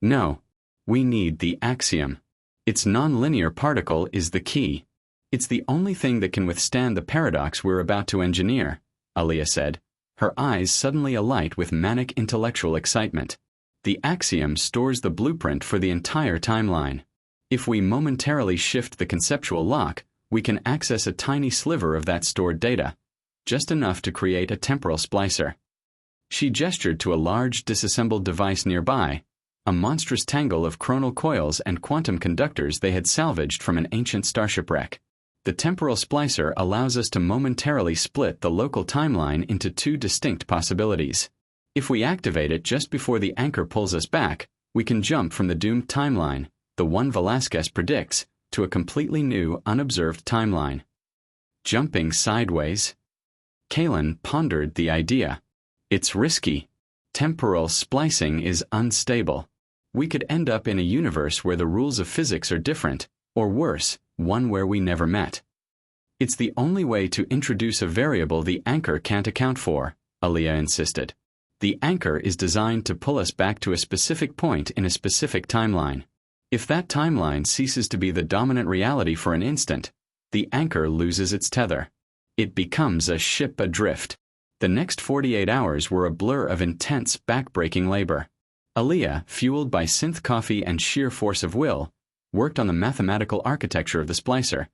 A: No. We need the Axiom. Its non-linear particle is the key. It's the only thing that can withstand the paradox we're about to engineer, Aliyah said, her eyes suddenly alight with manic intellectual excitement. The Axiom stores the blueprint for the entire timeline. If we momentarily shift the conceptual lock, we can access a tiny sliver of that stored data, just enough to create a temporal splicer. She gestured to a large disassembled device nearby, a monstrous tangle of chronal coils and quantum conductors they had salvaged from an ancient starship wreck. The temporal splicer allows us to momentarily split the local timeline into two distinct possibilities. If we activate it just before the anchor pulls us back, we can jump from the doomed timeline, the one Velasquez predicts, to a completely new, unobserved timeline. Jumping sideways? Kaelen pondered the idea. It's risky. Temporal splicing is unstable. We could end up in a universe where the rules of physics are different, or worse, one where we never met. It's the only way to introduce a variable the anchor can't account for, Aliyah insisted. The anchor is designed to pull us back to a specific point in a specific timeline. If that timeline ceases to be the dominant reality for an instant, the anchor loses its tether. It becomes a ship adrift. The next 48 hours were a blur of intense, back-breaking labor. Aliyah, fueled by synth coffee and sheer force of will, worked on the mathematical architecture of the splicer,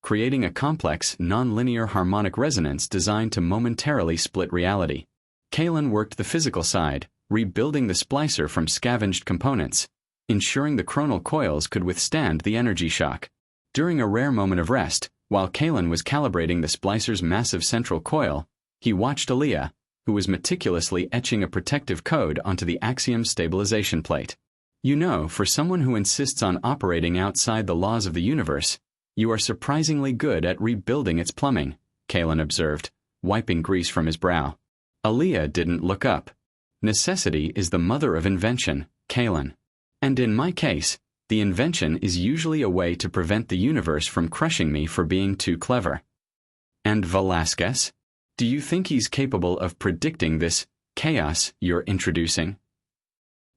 A: creating a complex, non-linear harmonic resonance designed to momentarily split reality. Kaelen worked the physical side, rebuilding the splicer from scavenged components, ensuring the chronal coils could withstand the energy shock. During a rare moment of rest, while Kaelen was calibrating the splicer's massive central coil, he watched Aliyah, who was meticulously etching a protective code onto the Axiom stabilization plate. You know, for someone who insists on operating outside the laws of the universe, you are surprisingly good at rebuilding its plumbing, Kaelen observed, wiping grease from his brow. Aliyah didn't look up. Necessity is the mother of invention, Kaelen. And in my case, the invention is usually a way to prevent the universe from crushing me for being too clever. And Velasquez? Do you think he's capable of predicting this chaos you're introducing?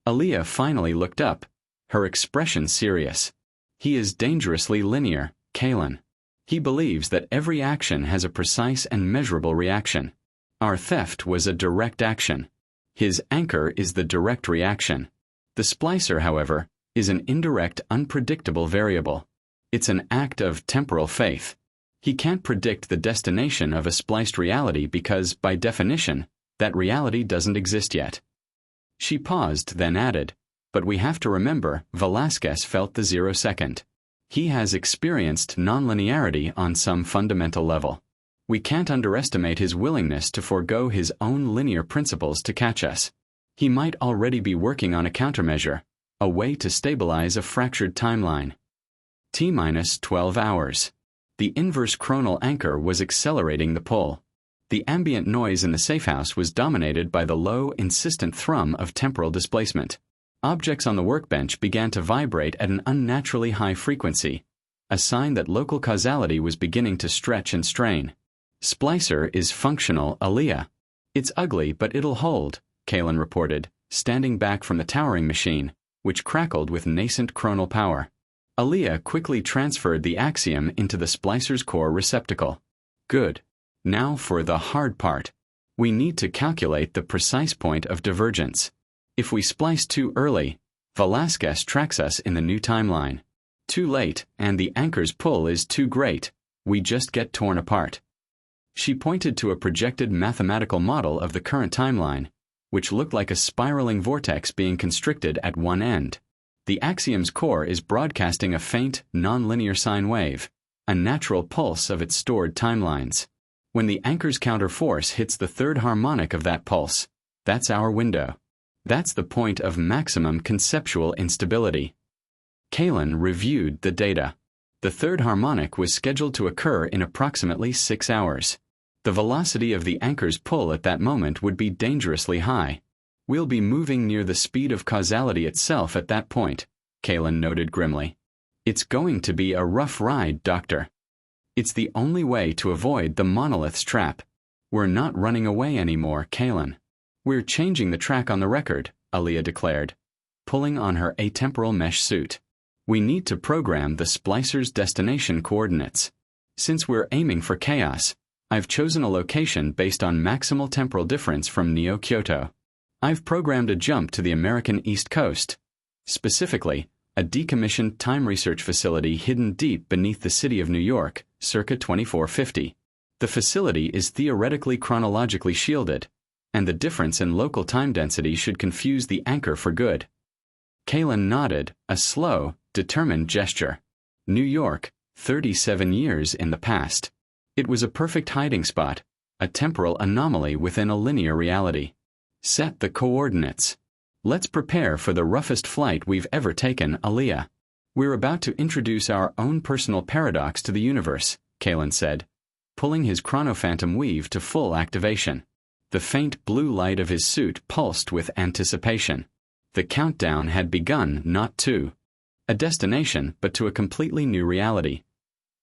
A: Aliyah finally looked up, her expression serious. He is dangerously linear, Kaelen. He believes that every action has a precise and measurable reaction. Our theft was a direct action. His anchor is the direct reaction. The splicer, however, is an indirect, unpredictable variable. It's an act of temporal faith. He can't predict the destination of a spliced reality because, by definition, that reality doesn't exist yet. She paused, then added, but we have to remember Velasquez felt the 0-second. He has experienced nonlinearity on some fundamental level. We can't underestimate his willingness to forego his own linear principles to catch us. He might already be working on a countermeasure, a way to stabilize a fractured timeline. T-minus 12 hours. The inverse chronal anchor was accelerating the pull. The ambient noise in the safehouse was dominated by the low, insistent thrum of temporal displacement. Objects on the workbench began to vibrate at an unnaturally high frequency, a sign that local causality was beginning to stretch and strain. Splicer is functional, Aliyah. It's ugly, but it'll hold, Kaelen reported, standing back from the towering machine, which crackled with nascent chronal power. Aliyah quickly transferred the axiom into the splicer's core receptacle. Good. Now for the hard part. We need to calculate the precise point of divergence. If we splice too early, Velasquez tracks us in the new timeline. Too late, and the anchor's pull is too great. We just get torn apart. She pointed to a projected mathematical model of the current timeline, which looked like a spiraling vortex being constricted at one end. The axiom's core is broadcasting a faint, non-linear sine wave, a natural pulse of its stored timelines. When the anchor's counterforce hits the third harmonic of that pulse, that's our window. That's the point of maximum conceptual instability. Kaelen reviewed the data. The third harmonic was scheduled to occur in approximately 6 hours. The velocity of the anchor's pull at that moment would be dangerously high. We'll be moving near the speed of causality itself at that point, Kaelen noted grimly. It's going to be a rough ride, Doctor. It's the only way to avoid the Monolith's trap. We're not running away anymore, Kaelen. We're changing the track on the record, Aliyah declared, pulling on her atemporal mesh suit. We need to program the splicer's destination coordinates. Since we're aiming for chaos, I've chosen a location based on maximal temporal difference from Neo-Kyoto. I've programmed a jump to the American East Coast. Specifically, a decommissioned time research facility hidden deep beneath the city of New York, circa 2450. The facility is theoretically chronologically shielded, and the difference in local time density should confuse the anchor for good. Kaelen nodded, a slow, determined gesture. New York, 37 years in the past. It was a perfect hiding spot, a temporal anomaly within a linear reality. Set the coordinates. Let's prepare for the roughest flight we've ever taken, Aliyah. We're about to introduce our own personal paradox to the universe, Kaelen said, pulling his chronophantom weave to full activation. The faint blue light of his suit pulsed with anticipation. The countdown had begun, not to a destination, but to a completely new reality.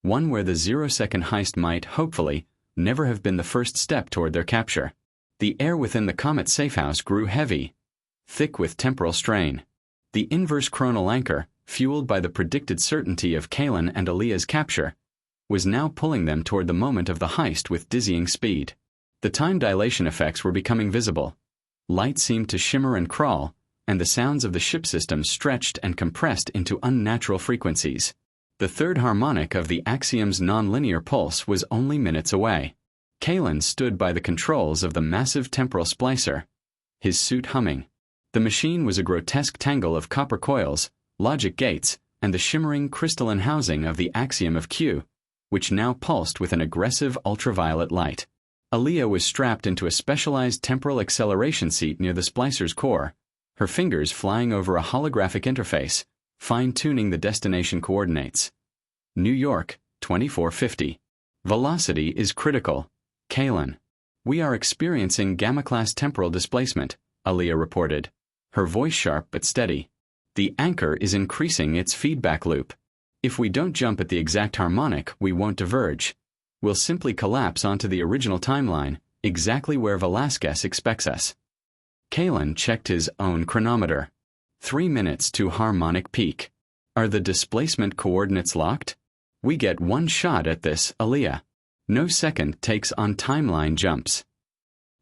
A: One where the Zero-Second Heist might, hopefully, never have been the first step toward their capture. The air within the comet's safehouse grew heavy, thick with temporal strain. The inverse chronal anchor, fueled by the predicted certainty of Kaelen and Aliyah's capture, was now pulling them toward the moment of the heist with dizzying speed. The time dilation effects were becoming visible. Light seemed to shimmer and crawl, and the sounds of the ship system stretched and compressed into unnatural frequencies. The third harmonic of the Axiom's nonlinear pulse was only minutes away. Kaelen stood by the controls of the massive temporal splicer, his suit humming. The machine was a grotesque tangle of copper coils, logic gates, and the shimmering crystalline housing of the Axiom of Q, which now pulsed with an aggressive ultraviolet light. Aliyah was strapped into a specialized temporal acceleration seat near the splicer's core, her fingers flying over a holographic interface, fine-tuning the destination coordinates. New York, 2450. Velocity is critical. Kaelen. We are experiencing gamma-class temporal displacement, Aliyah reported, her voice sharp but steady. The anchor is increasing its feedback loop. If we don't jump at the exact harmonic, we won't diverge. We'll simply collapse onto the original timeline, exactly where Velasquez expects us. Kaelen checked his own chronometer. 3 minutes to harmonic peak. Are the displacement coordinates locked? We get one shot at this, Aliyah. No second takes on timeline jumps.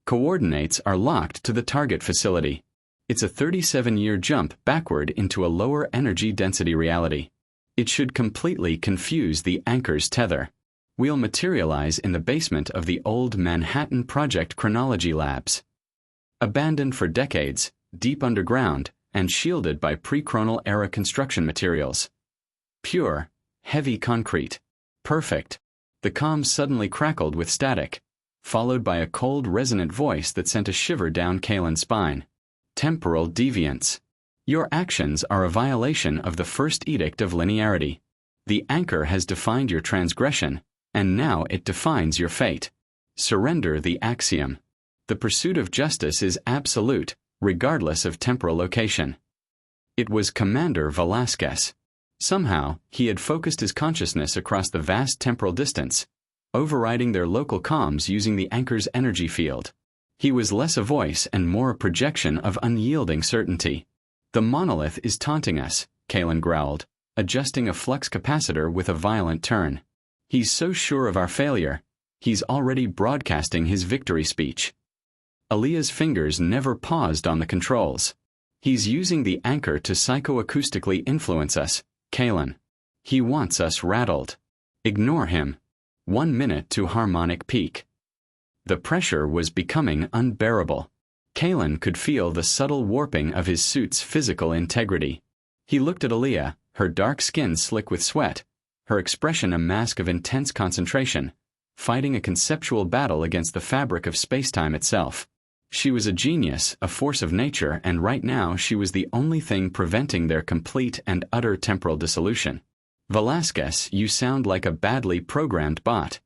A: Coordinates are locked to the target facility. It's a 37-year jump backward into a lower energy density reality. It should completely confuse the anchor's tether. We'll materialize in the basement of the old Manhattan Project Chronology Labs. Abandoned for decades, deep underground, and shielded by pre-chronal era construction materials. Pure, heavy concrete. Perfect. The comms suddenly crackled with static, followed by a cold resonant voice that sent a shiver down Kaelen's spine. Temporal deviance. Your actions are a violation of the first edict of linearity. The anchor has defined your transgression, and now it defines your fate. Surrender the axiom. The pursuit of justice is absolute, regardless of temporal location. It was Commander Velasquez. Somehow, he had focused his consciousness across the vast temporal distance, overriding their local comms using the anchor's energy field. He was less a voice and more a projection of unyielding certainty. The monolith is taunting us, Kaelen growled, adjusting a flux capacitor with a violent turn. He's so sure of our failure, he's already broadcasting his victory speech. Aliyah's fingers never paused on the controls. He's using the anchor to psychoacoustically influence us, Kaelen. He wants us rattled. Ignore him. 1 minute to harmonic peak. The pressure was becoming unbearable. Kaelen could feel the subtle warping of his suit's physical integrity. He looked at Aliyah, her dark skin slick with sweat, her expression a mask of intense concentration, fighting a conceptual battle against the fabric of spacetime itself. She was a genius, a force of nature, and right now she was the only thing preventing their complete and utter temporal dissolution. Velasquez, you sound like a badly programmed bot.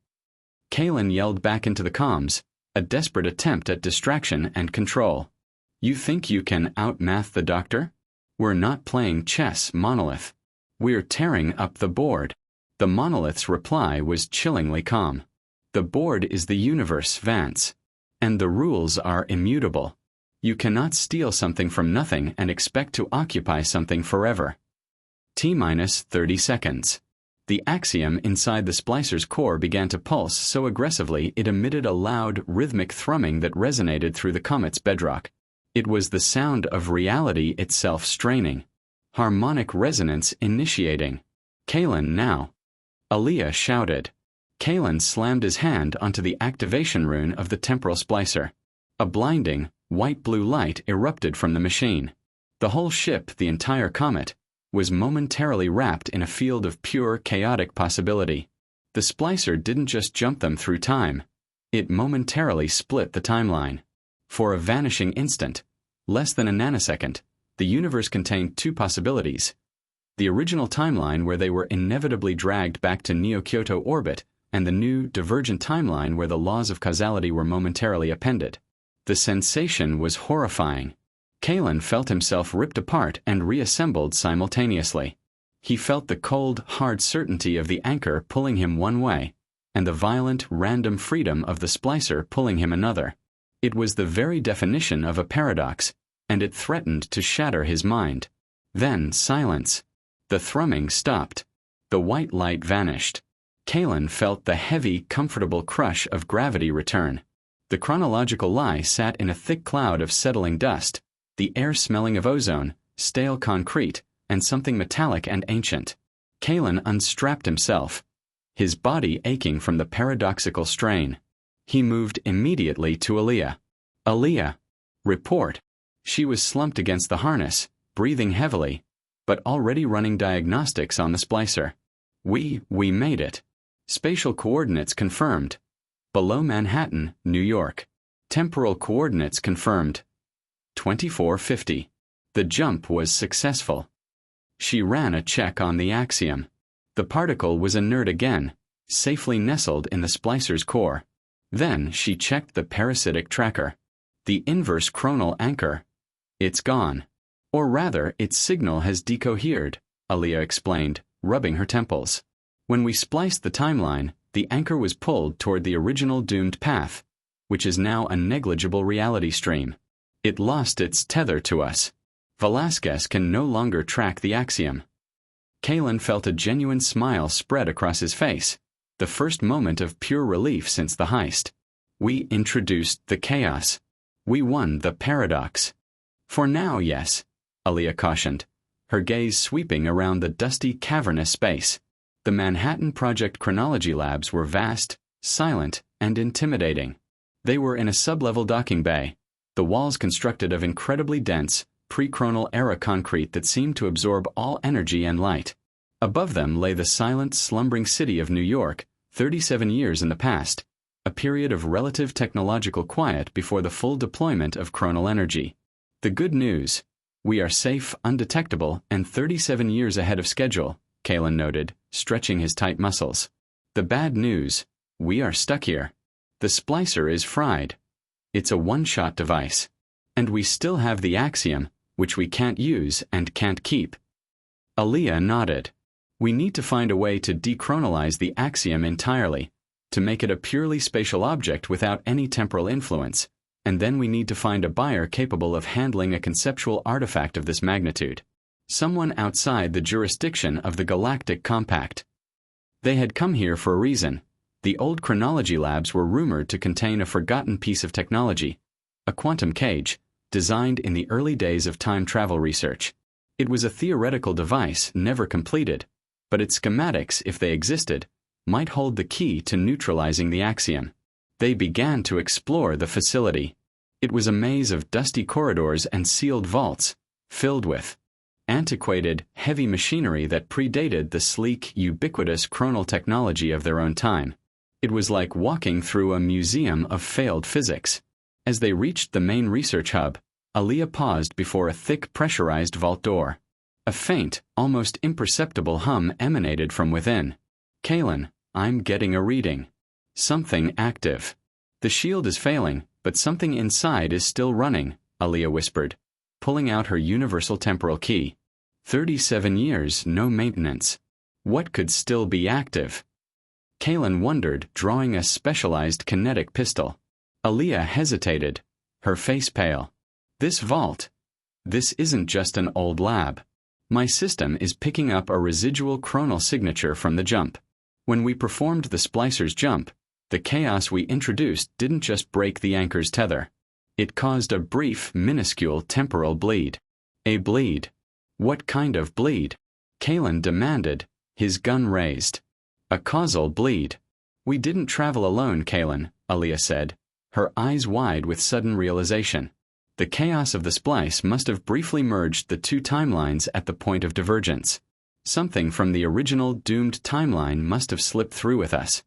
A: Kaelen yelled back into the comms, a desperate attempt at distraction and control. You think you can outmath the doctor? We're not playing chess, Monolith. We're tearing up the board. The Monolith's reply was chillingly calm. The board is the universe, Vance. And the rules are immutable. You cannot steal something from nothing and expect to occupy something forever. T-minus 30 seconds. The axiom inside the splicer's core began to pulse so aggressively it emitted a loud, rhythmic thrumming that resonated through the comet's bedrock. It was the sound of reality itself straining. Harmonic resonance initiating. Kaelen now. Aliyah shouted. Kaelen slammed his hand onto the activation rune of the temporal splicer. A blinding, white-blue light erupted from the machine. The whole ship, the entire comet, was momentarily wrapped in a field of pure, chaotic possibility. The splicer didn't just jump them through time. It momentarily split the timeline. For a vanishing instant, less than a nanosecond, the universe contained two possibilities. The original timeline where they were inevitably dragged back to Neo-Kyoto orbit, and the new, divergent timeline where the laws of causality were momentarily appended. The sensation was horrifying. Kaelen felt himself ripped apart and reassembled simultaneously. He felt the cold, hard certainty of the anchor pulling him one way, and the violent, random freedom of the splicer pulling him another. It was the very definition of a paradox, and it threatened to shatter his mind. Then silence. The thrumming stopped. The white light vanished. Kaelen felt the heavy, comfortable crush of gravity return. The chronological lie sat in a thick cloud of settling dust, the air smelling of ozone, stale concrete, and something metallic and ancient. Kaelen unstrapped himself, his body aching from the paradoxical strain. He moved immediately to Aliyah. Aliyah, report. She was slumped against the harness, breathing heavily, but already running diagnostics on the splicer. We made it. Spatial coordinates confirmed. Below Manhattan, New York. Temporal coordinates confirmed. 2450. The jump was successful. She ran a check on the axiom. The particle was inert again, safely nestled in the splicer's core. Then she checked the parasitic tracker. The inverse chronal anchor. It's gone. Or rather, its signal has decohered, Aliyah explained, rubbing her temples. When we spliced the timeline, the anchor was pulled toward the original doomed path, which is now a negligible reality stream. It lost its tether to us. Velasquez can no longer track the axiom. Kaelen felt a genuine smile spread across his face, the first moment of pure relief since the heist. We introduced the chaos. We won the paradox. For now, yes, Aliyah cautioned, her gaze sweeping around the dusty, cavernous space. The Manhattan Project chronology labs were vast, silent, and intimidating. They were in a sub-level docking bay, the walls constructed of incredibly dense, pre-chronal era concrete that seemed to absorb all energy and light. Above them lay the silent, slumbering city of New York, 37 years in the past, a period of relative technological quiet before the full deployment of Chronal Energy. The good news: we are safe, undetectable, and 37 years ahead of schedule, Kaelen noted, stretching his tight muscles. The bad news: we are stuck here. The splicer is fried. It's a one-shot device. And we still have the axiom, which we can't use and can't keep. Aliyah nodded. We need to find a way to dechronalize the axiom entirely, to make it a purely spatial object without any temporal influence, and then we need to find a buyer capable of handling a conceptual artifact of this magnitude. Someone outside the jurisdiction of the Galactic Compact. They had come here for a reason. The old chronology labs were rumored to contain a forgotten piece of technology, a quantum cage, designed in the early days of time travel research. It was a theoretical device never completed, but its schematics, if they existed, might hold the key to neutralizing the axiom. They began to explore the facility. It was a maze of dusty corridors and sealed vaults, filled with antiquated, heavy machinery that predated the sleek, ubiquitous chronal technology of their own time. It was like walking through a museum of failed physics. As they reached the main research hub, Aliyah paused before a thick, pressurized vault door. A faint, almost imperceptible hum emanated from within. Kaelen, I'm getting a reading. Something active. The shield is failing, but something inside is still running, Aliyah whispered, pulling out her universal temporal key. 37 years, no maintenance. What could still be active? Kaelen wondered, drawing a specialized kinetic pistol. Aliyah hesitated, her face pale. This vault. This isn't just an old lab. My system is picking up a residual chronal signature from the jump. When we performed the splicer's jump, the chaos we introduced didn't just break the anchor's tether. It caused a brief, minuscule temporal bleed. A bleed. What kind of bleed? Kaelen demanded, his gun raised. A causal bleed. We didn't travel alone, Kaelen, Aliyah said, her eyes wide with sudden realization. The chaos of the splice must have briefly merged the two timelines at the point of divergence. Something from the original doomed timeline must have slipped through with us.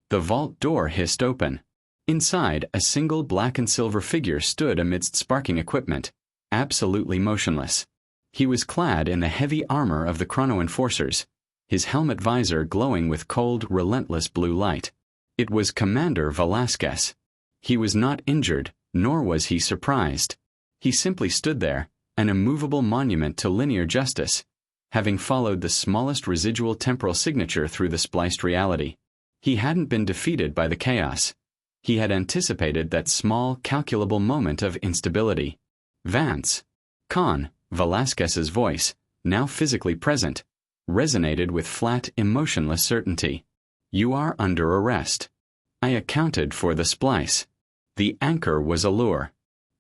A: The vault door hissed open. Inside, a single black and silver figure stood amidst sparking equipment, absolutely motionless. He was clad in the heavy armor of the chrono enforcers, his helmet visor glowing with cold, relentless blue light. It was Commander Velasquez. He was not injured, nor was he surprised. He simply stood there, an immovable monument to linear justice, having followed the smallest residual temporal signature through the spliced reality. He hadn't been defeated by the chaos. He had anticipated that small, calculable moment of instability. Vance. Velasquez's voice, now physically present, resonated with flat, emotionless certainty. You are under arrest. I accounted for the splice. The anchor was a lure.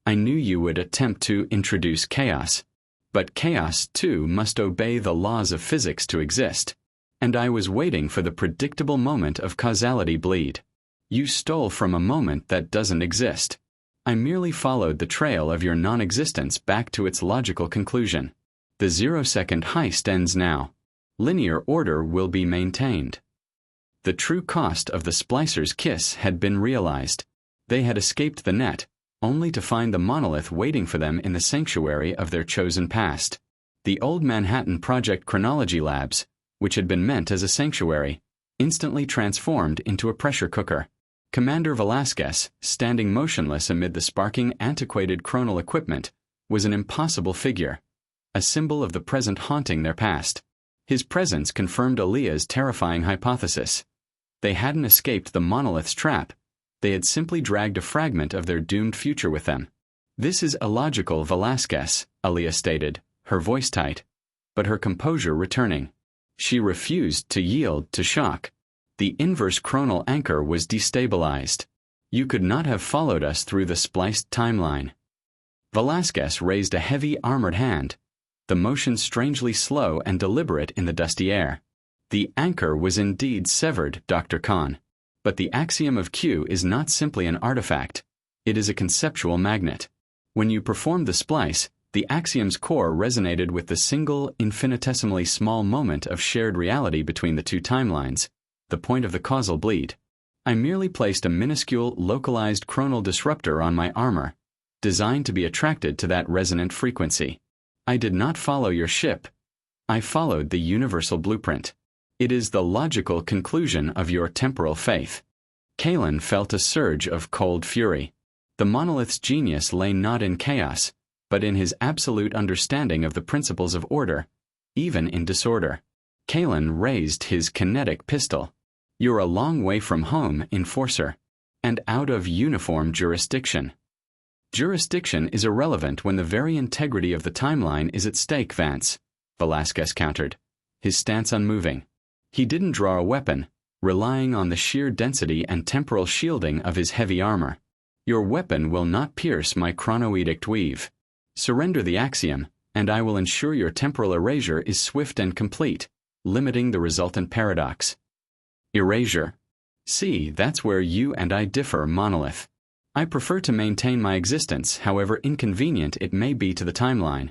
A: I knew you would attempt to introduce chaos. But chaos, too, must obey the laws of physics to exist. And I was waiting for the predictable moment of causality bleed. You stole from a moment that doesn't exist. I merely followed the trail of your non-existence back to its logical conclusion. The zero-second heist ends now. Linear order will be maintained. The true cost of the Splicer's kiss had been realized. They had escaped the net, only to find the monolith waiting for them in the sanctuary of their chosen past. The old Manhattan Project Chronology Labs, which had been meant as a sanctuary, instantly transformed into a pressure cooker. Commander Velasquez, standing motionless amid the sparking, antiquated chronal equipment, was an impossible figure, a symbol of the present haunting their past. His presence confirmed Aliyah's terrifying hypothesis. They hadn't escaped the monolith's trap. They had simply dragged a fragment of their doomed future with them. This is illogical, Velasquez, Aliyah stated, her voice tight, but her composure returning. She refused to yield to shock. The inverse chronal anchor was destabilized. You could not have followed us through the spliced timeline. Velasquez raised a heavy armored hand, the motion strangely slow and deliberate in the dusty air. The anchor was indeed severed, Dr. Khan. But the Axiom of Q is not simply an artifact. It is a conceptual magnet. When you performed the splice, the axiom's core resonated with the single, infinitesimally small moment of shared reality between the two timelines, the point of the causal bleed. I merely placed a minuscule, localized chronal disruptor on my armor, designed to be attracted to that resonant frequency. I did not follow your ship. I followed the universal blueprint. It is the logical conclusion of your temporal faith. Kaelen felt a surge of cold fury. The monolith's genius lay not in chaos, but in his absolute understanding of the principles of order, even in disorder. Kaelen raised his kinetic pistol. You're a long way from home, Enforcer, and out of uniform jurisdiction. Jurisdiction is irrelevant when the very integrity of the timeline is at stake, Vance, Velasquez countered, his stance unmoving. He didn't draw a weapon, relying on the sheer density and temporal shielding of his heavy armor. Your weapon will not pierce my chronoedict weave. Surrender the axiom, and I will ensure your temporal erasure is swift and complete, limiting the resultant paradox. Erasure. See, that's where you and I differ, Monolith. I prefer to maintain my existence, however inconvenient it may be to the timeline.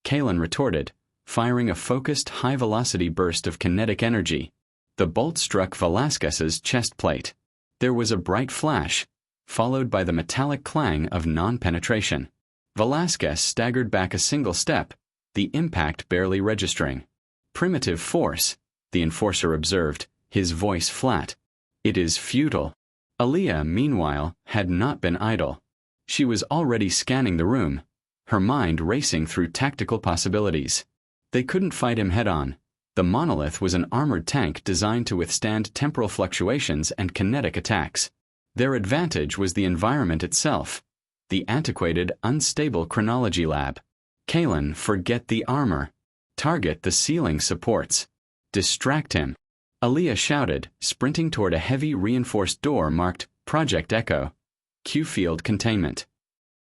A: Kaelen retorted, firing a focused, high-velocity burst of kinetic energy. The bolt struck Velasquez's chest plate. There was a bright flash, followed by the metallic clang of non-penetration. Velasquez staggered back a single step, the impact barely registering. Primitive force, the Enforcer observed, his voice flat. It is futile. Aliyah, meanwhile, had not been idle. She was already scanning the room, her mind racing through tactical possibilities. They couldn't fight him head-on. The monolith was an armored tank designed to withstand temporal fluctuations and kinetic attacks. Their advantage was the environment itself, the antiquated, unstable chronology lab. Kaelen, forget the armor. Target the ceiling supports. Distract him. Aliyah shouted, sprinting toward a heavy reinforced door marked Project Echo, Q-Field Containment.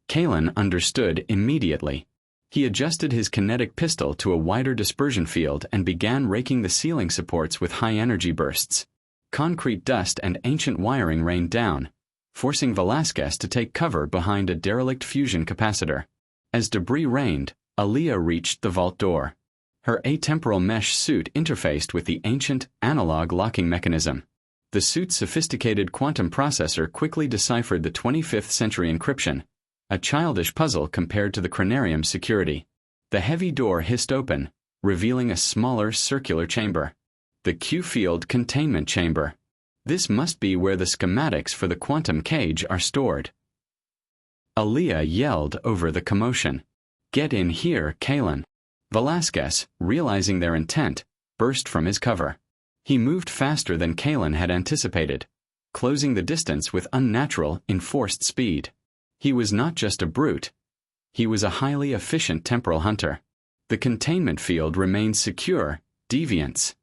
A: Kaelen understood immediately. He adjusted his kinetic pistol to a wider dispersion field and began raking the ceiling supports with high-energy bursts. Concrete dust and ancient wiring rained down, forcing Velasquez to take cover behind a derelict fusion capacitor. As debris rained, Aliyah reached the vault door. Her atemporal mesh suit interfaced with the ancient, analog locking mechanism. The suit's sophisticated quantum processor quickly deciphered the 25th century encryption, a childish puzzle compared to the Chronarium security. The heavy door hissed open, revealing a smaller circular chamber. The Q-Field Containment Chamber. This must be where the schematics for the quantum cage are stored. Aliyah yelled over the commotion. Get in here, Kaelen. Velasquez, realizing their intent, burst from his cover. He moved faster than Kaelen had anticipated, closing the distance with unnatural, enforced speed. He was not just a brute. He was a highly efficient temporal hunter. The containment field remained secure, deviance.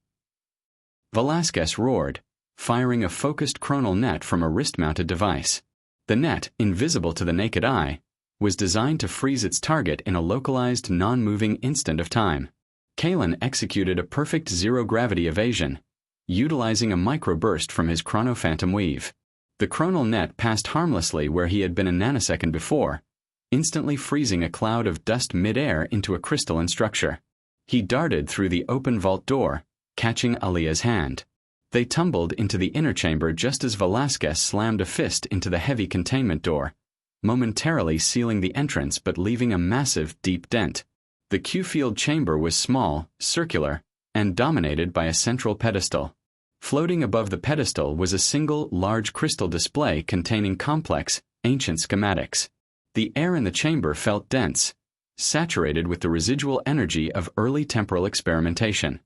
A: Velasquez roared, firing a focused chronal net from a wrist-mounted device. The net, invisible to the naked eye, was designed to freeze its target in a localized, non-moving instant of time. Kaelen executed a perfect zero-gravity evasion, utilizing a microburst from his chrono-phantom weave. The chronal net passed harmlessly where he had been a nanosecond before, instantly freezing a cloud of dust mid-air into a crystalline structure. He darted through the open vault door, catching Aliyah's hand. They tumbled into the inner chamber just as Velasquez slammed a fist into the heavy containment door, momentarily sealing the entrance but leaving a massive, deep dent. The Q-field chamber was small, circular, and dominated by a central pedestal. Floating above the pedestal was a single, large crystal display containing complex, ancient schematics. The air in the chamber felt dense, saturated with the residual energy of early temporal experimentation.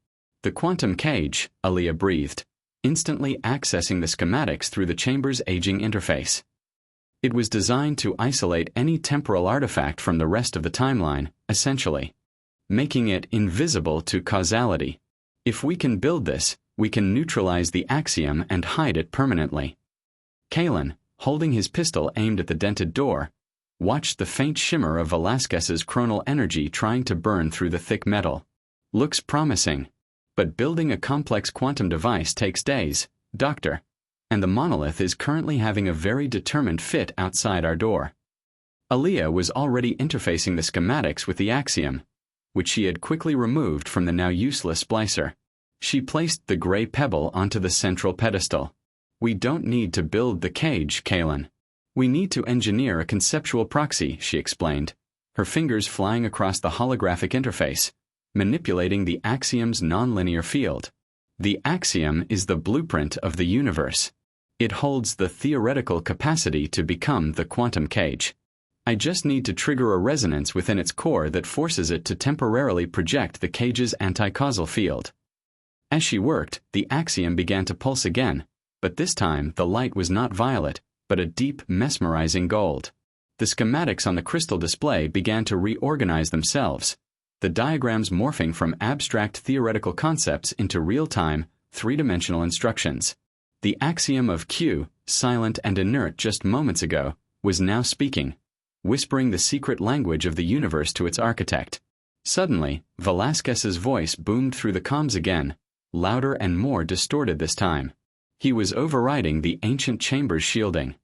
A: The quantum cage, Aliyah breathed, instantly accessing the schematics through the chamber's aging interface. It was designed to isolate any temporal artifact from the rest of the timeline, essentially, making it invisible to causality. If we can build this, we can neutralize the axiom and hide it permanently. Kaelen, holding his pistol aimed at the dented door, watched the faint shimmer of Velasquez's chronal energy trying to burn through the thick metal. Looks promising. But building a complex quantum device takes days, Doctor, and the Monolith is currently having a very determined fit outside our door. Aliyah was already interfacing the schematics with the axiom, which she had quickly removed from the now useless splicer. She placed the gray pebble onto the central pedestal. We don't need to build the cage, Kaelen. We need to engineer a conceptual proxy, she explained, her fingers flying across the holographic interface, manipulating the axiom's nonlinear field. The axiom is the blueprint of the universe. It holds the theoretical capacity to become the quantum cage. I just need to trigger a resonance within its core that forces it to temporarily project the cage's anti-causal field. As she worked, the axiom began to pulse again, but this time the light was not violet, but a deep, mesmerizing gold. The schematics on the crystal display began to reorganize themselves, the diagrams morphing from abstract theoretical concepts into real-time, three-dimensional instructions. The axiom of Q, silent and inert just moments ago, was now speaking, whispering the secret language of the universe to its architect. Suddenly, Velasquez's voice boomed through the comms again, louder and more distorted this time. He was overriding the ancient chamber's shielding.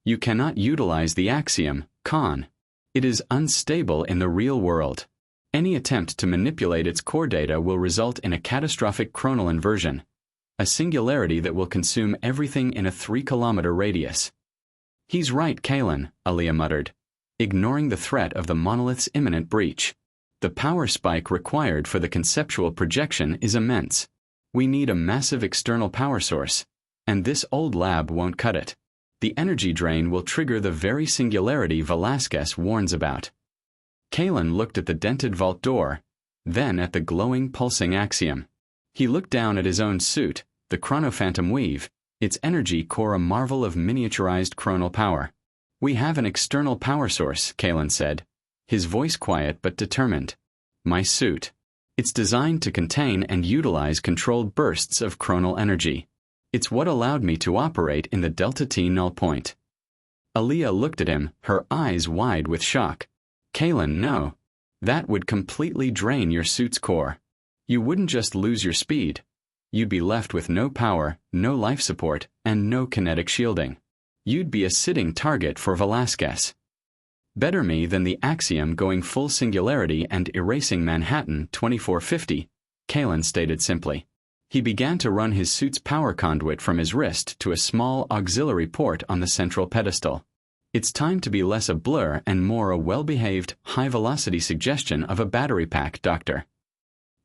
A: You cannot utilize the axiom, Con. It is unstable in the real world. Any attempt to manipulate its core data will result in a catastrophic chronal inversion, a singularity that will consume everything in a 3-kilometer radius. He's right, Kaelen, Aliyah muttered, ignoring the threat of the monolith's imminent breach. The power spike required for the conceptual projection is immense. We need a massive external power source, and this old lab won't cut it. The energy drain will trigger the very singularity Velasquez warns about. Kaelen looked at the dented vault door, then at the glowing, pulsing axiom. He looked down at his own suit, the chronophantom weave, its energy core a marvel of miniaturized chronal power. We have an external power source, Kaelen said, his voice quiet but determined. My suit. It's designed to contain and utilize controlled bursts of chronal energy. It's what allowed me to operate in the Delta-T Null Point. Aliyah looked at him, her eyes wide with shock. Kaelen, no. That would completely drain your suit's core. You wouldn't just lose your speed. You'd be left with no power, no life support, and no kinetic shielding. You'd be a sitting target for Velasquez. Better me than the axiom going full singularity and erasing Manhattan 2450, Kaelen stated simply. He began to run his suit's power conduit from his wrist to a small auxiliary port on the central pedestal. It's time to be less a blur and more a well-behaved, high-velocity suggestion of a battery pack, Doctor.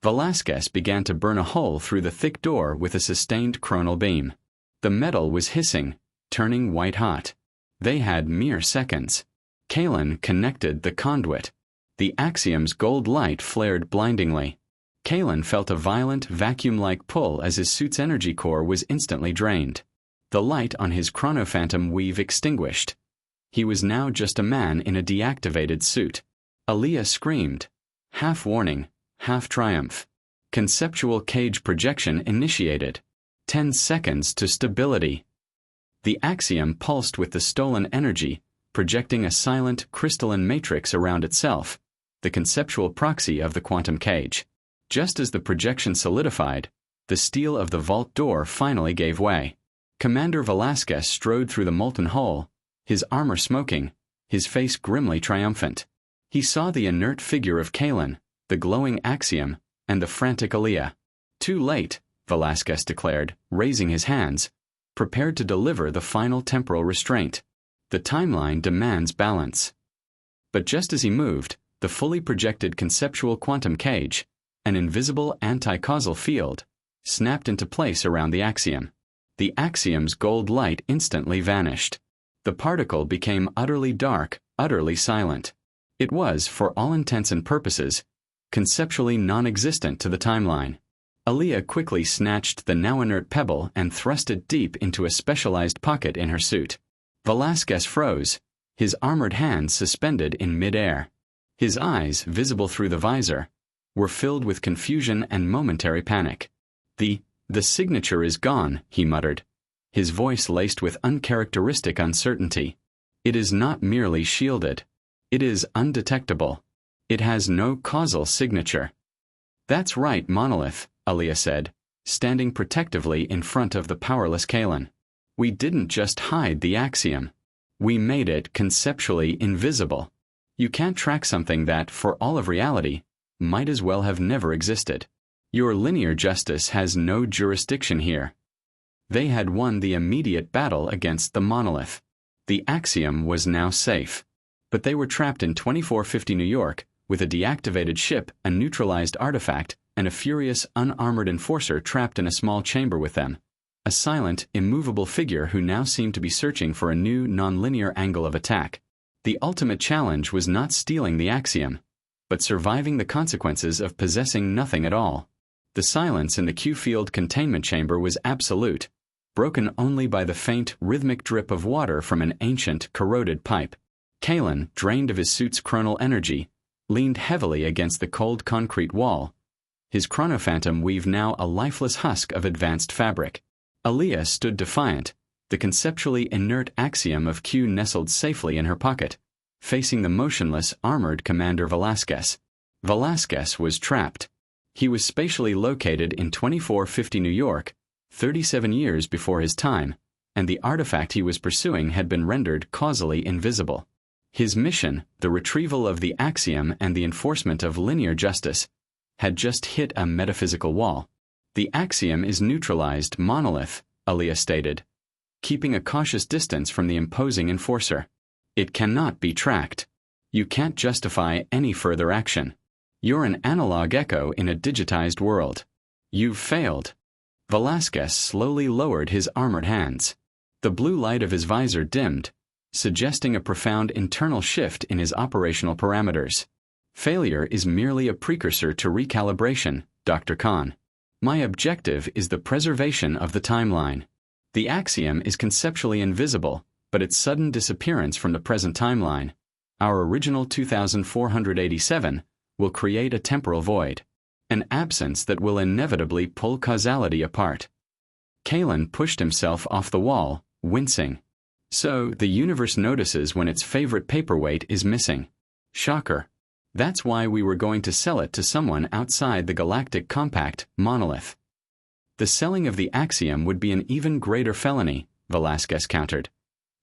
A: Velasquez began to burn a hole through the thick door with a sustained chronal beam. The metal was hissing, turning white-hot. They had mere seconds. Kaelen connected the conduit. The axiom's gold light flared blindingly. Kaelen felt a violent, vacuum-like pull as his suit's energy core was instantly drained. The light on his chronophantom weave extinguished. He was now just a man in a deactivated suit. Aliyah screamed, half warning, half triumph. Conceptual cage projection initiated. 10 seconds to stability. The Axiom pulsed with the stolen energy, projecting a silent, crystalline matrix around itself, the conceptual proxy of the quantum cage. Just as the projection solidified, the steel of the vault door finally gave way. Commander Velasquez strode through the molten hole, his armor smoking, his face grimly triumphant. He saw the inert figure of Kaelen, the glowing Axiom, and the frantic Aliyah. Too late, Velasquez declared, raising his hands, prepared to deliver the final temporal restraint. The timeline demands balance. But just as he moved, the fully projected conceptual quantum cage, an invisible anti-causal field, snapped into place around the Axiom. The Axiom's gold light instantly vanished. The particle became utterly dark, utterly silent. It was, for all intents and purposes, conceptually non-existent to the timeline. Aliyah quickly snatched the now inert pebble and thrust it deep into a specialized pocket in her suit. Velasquez froze, his armored hands suspended in mid-air. His eyes, visible through the visor, were filled with confusion and momentary panic. The signature is gone, he muttered, his voice laced with uncharacteristic uncertainty. It is not merely shielded. It is undetectable. It has no causal signature. That's right, Monolith, Aliyah said, standing protectively in front of the powerless Kaelen. We didn't just hide the Axiom. We made it conceptually invisible. You can't track something that, for all of reality, might as well have never existed. Your linear justice has no jurisdiction here. They had won the immediate battle against the Monolith. The Axiom was now safe. But they were trapped in 2450 New York, with a deactivated ship, a neutralized artifact, and a furious, unarmored enforcer trapped in a small chamber with them. A silent, immovable figure who now seemed to be searching for a new, nonlinear angle of attack. The ultimate challenge was not stealing the Axiom, but surviving the consequences of possessing nothing at all. The silence in the Q-field containment chamber was absolute, broken only by the faint, rhythmic drip of water from an ancient, corroded pipe. Kaelen, drained of his suit's chronal energy, leaned heavily against the cold concrete wall, his chronophantom weave now a lifeless husk of advanced fabric. Aliyah stood defiant, the conceptually inert Axiom of Q nestled safely in her pocket, facing the motionless, armored Commander Velasquez. Velasquez was trapped. He was spatially located in 2450 New York, 37 years before his time, and the artifact he was pursuing had been rendered causally invisible. His mission, the retrieval of the Axiom and the enforcement of linear justice, had just hit a metaphysical wall. The Axiom is neutralized, Monolith, Aliyah stated, keeping a cautious distance from the imposing enforcer. It cannot be tracked. You can't justify any further action. You're an analog echo in a digitized world. You've failed. Velasquez slowly lowered his armored hands. The blue light of his visor dimmed, suggesting a profound internal shift in his operational parameters. Failure is merely a precursor to recalibration, Dr. Khan. My objective is the preservation of the timeline. The Axiom is conceptually invisible, but its sudden disappearance from the present timeline, our original 2487, will create a temporal void, an absence that will inevitably pull causality apart. Kaelen pushed himself off the wall, wincing. So, the universe notices when its favorite paperweight is missing. Shocker. That's why we were going to sell it to someone outside the galactic compact, Monolith. The selling of the Axiom would be an even greater felony, Velasquez countered,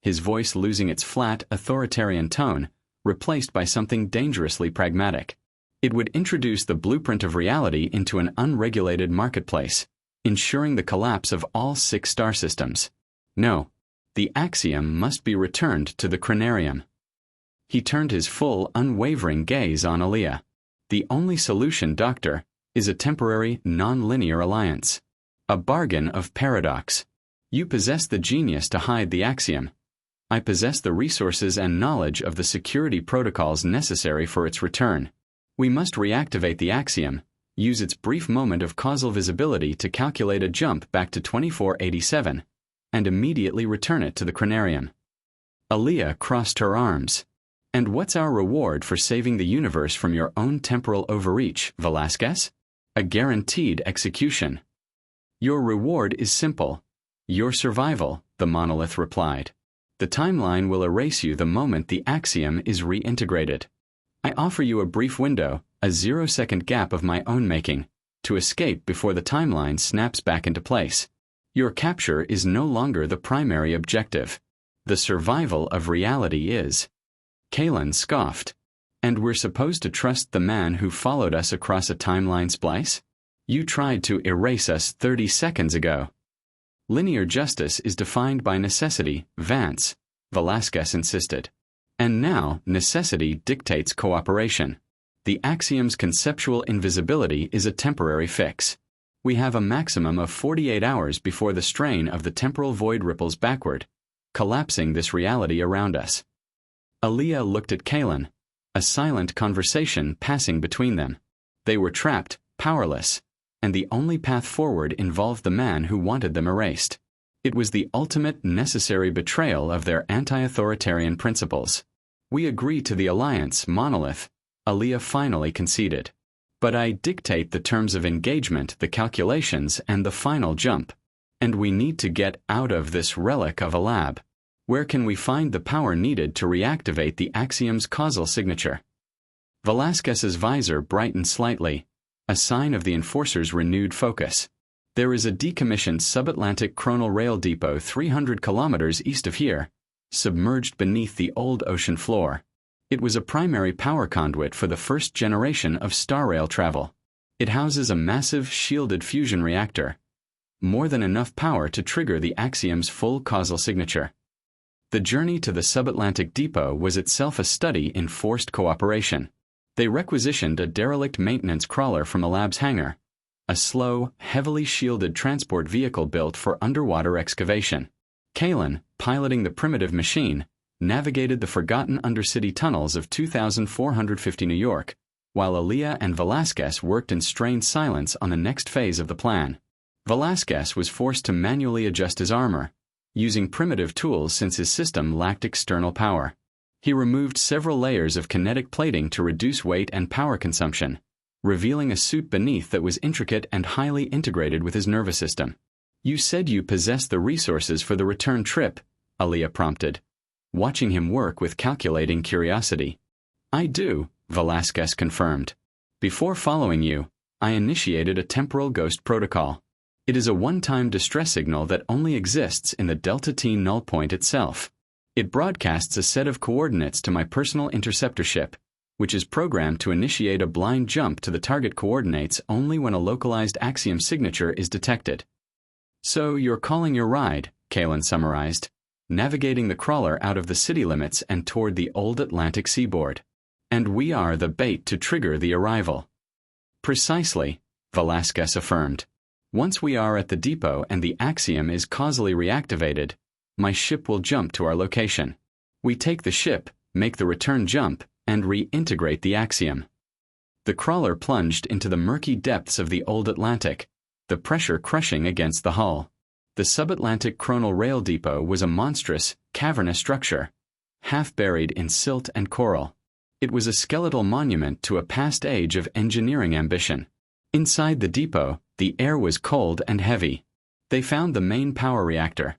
A: his voice losing its flat, authoritarian tone, replaced by something dangerously pragmatic. It would introduce the blueprint of reality into an unregulated marketplace, ensuring the collapse of all 6 star systems. No, the Axiom must be returned to the Chronarium. He turned his full, unwavering gaze on Aliyah. The only solution, Doctor, is a temporary, non-linear alliance. A bargain of paradox. You possess the genius to hide the Axiom. I possess the resources and knowledge of the security protocols necessary for its return. We must reactivate the Axiom, use its brief moment of causal visibility to calculate a jump back to 2487, and immediately return it to the Chronarium. Aliyah crossed her arms. And what's our reward for saving the universe from your own temporal overreach, Velasquez? A guaranteed execution. Your reward is simple. Your survival, the Monolith replied. The timeline will erase you the moment the axiom is reintegrated. I offer you a brief window, a 0-second gap of my own making, to escape before the timeline snaps back into place. Your capture is no longer the primary objective. The survival of reality is. Kaelen scoffed. And we're supposed to trust the man who followed us across a timeline splice? You tried to erase us 30 seconds ago. Linear justice is defined by necessity, Vance, Velasquez insisted. And now necessity dictates cooperation. The axiom's conceptual invisibility is a temporary fix. We have a maximum of 48 hours before the strain of the temporal void ripples backward, collapsing this reality around us. Aliyah looked at Kaelen, a silent conversation passing between them. They were trapped, powerless, and the only path forward involved the man who wanted them erased. It was the ultimate necessary betrayal of their anti-authoritarian principles. We agree to the alliance, Monolith, Aliyah finally conceded. But I dictate the terms of engagement, the calculations, and the final jump. And we need to get out of this relic of a lab. Where can we find the power needed to reactivate the axiom's causal signature? Velasquez's visor brightened slightly, a sign of the enforcer's renewed focus. There is a decommissioned subatlantic chronal rail depot 300 kilometers east of here, submerged beneath the old ocean floor. It was a primary power conduit for the first generation of star rail travel. It houses a massive shielded fusion reactor, more than enough power to trigger the axiom's full causal signature. The journey to the subatlantic depot was itself a study in forced cooperation. They requisitioned a derelict maintenance crawler from the lab's hangar, a slow, heavily shielded transport vehicle built for underwater excavation. Kaelen, piloting the primitive machine, navigated the forgotten undercity tunnels of 2450 New York, while Aliyah and Velasquez worked in strained silence on the next phase of the plan. Velasquez was forced to manually adjust his armor, using primitive tools since his system lacked external power. He removed several layers of kinetic plating to reduce weight and power consumption, revealing a suit beneath that was intricate and highly integrated with his nervous system. You said you possessed the resources for the return trip, Aliyah prompted, watching him work with calculating curiosity. I do, Velasquez confirmed. Before following you, I initiated a temporal ghost protocol. It is a one-time distress signal that only exists in the Delta-T Null Point itself. It broadcasts a set of coordinates to my personal interceptor ship, which is programmed to initiate a blind jump to the target coordinates only when a localized axiom signature is detected. So you're calling your ride, Kaelen summarized, navigating the crawler out of the city limits and toward the old Atlantic seaboard. And we are the bait to trigger the arrival. Precisely, Velasquez affirmed. Once we are at the depot and the axiom is causally reactivated, my ship will jump to our location. We take the ship, make the return jump, and reintegrate the axiom. The crawler plunged into the murky depths of the old Atlantic, the pressure crushing against the hull. The subatlantic chronal rail depot was a monstrous, cavernous structure, half buried in silt and coral. It was a skeletal monument to a past age of engineering ambition. Inside the depot, the air was cold and heavy. They found the main power reactor,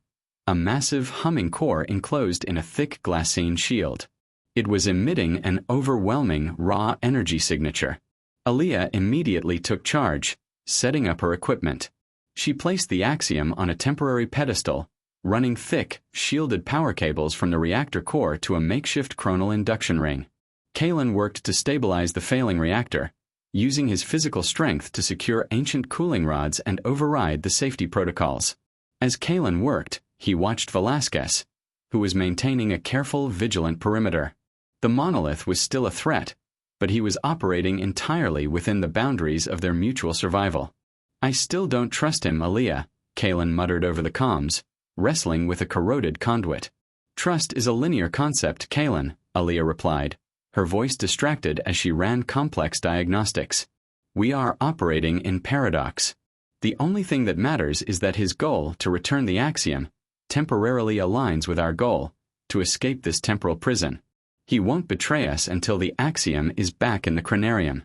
A: a massive humming core enclosed in a thick glassine shield. It was emitting an overwhelming raw energy signature. Aliyah immediately took charge, setting up her equipment. She placed the axiom on a temporary pedestal, running thick, shielded power cables from the reactor core to a makeshift chronal induction ring. Kaelen worked to stabilize the failing reactor, using his physical strength to secure ancient cooling rods and override the safety protocols. As Kaelen worked, he watched Velasquez, who was maintaining a careful, vigilant perimeter. The Monolith was still a threat, but he was operating entirely within the boundaries of their mutual survival. I still don't trust him, Aliyah, Kaelen muttered over the comms, wrestling with a corroded conduit. Trust is a linear concept, Kaelen, Aliyah replied, her voice distracted as she ran complex diagnostics. We are operating in paradox. The only thing that matters is that his goal, to return the axiom, temporarily aligns with our goal, to escape this temporal prison. He won't betray us until the Axiom is back in the Chronarium.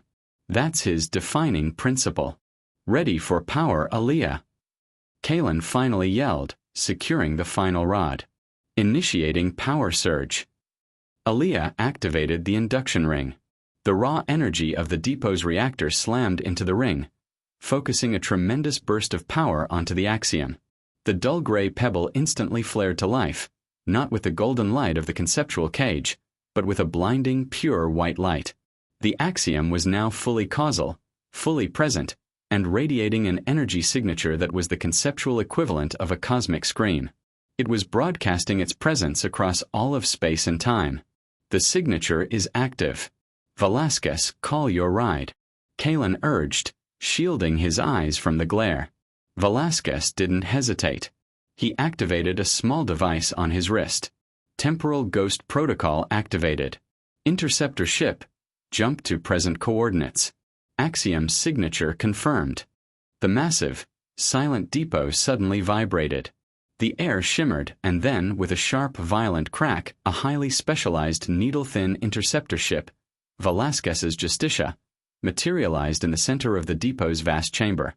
A: That's his defining principle. Ready for power, Aliyah. Kaelen finally yelled, securing the final rod. Initiating power surge. Aliyah activated the induction ring. The raw energy of the depot's reactor slammed into the ring, focusing a tremendous burst of power onto the Axiom. The dull gray pebble instantly flared to life, not with the golden light of the conceptual cage, but with a blinding, pure white light. The Axiom was now fully causal, fully present, and radiating an energy signature that was the conceptual equivalent of a cosmic scream. It was broadcasting its presence across all of space and time. The signature is active. Velasquez, call your ride. Kaelen urged, shielding his eyes from the glare. Velasquez didn't hesitate. He activated a small device on his wrist. Temporal Ghost Protocol activated. Interceptor ship, jump to present coordinates. Axiom signature confirmed. The massive, silent depot suddenly vibrated. The air shimmered, and then, with a sharp, violent crack, a highly specialized needle-thin interceptor ship, Velasquez's Justicia, materialized in the center of the depot's vast chamber.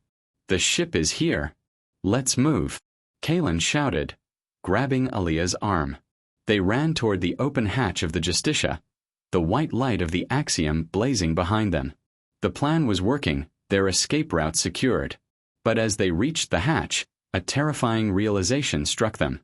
A: The ship is here. Let's move. Kaelen shouted, grabbing Aliyah's arm. They ran toward the open hatch of the Justicia, the white light of the Axiom blazing behind them. The plan was working, their escape route secured. But as they reached the hatch, a terrifying realization struck them.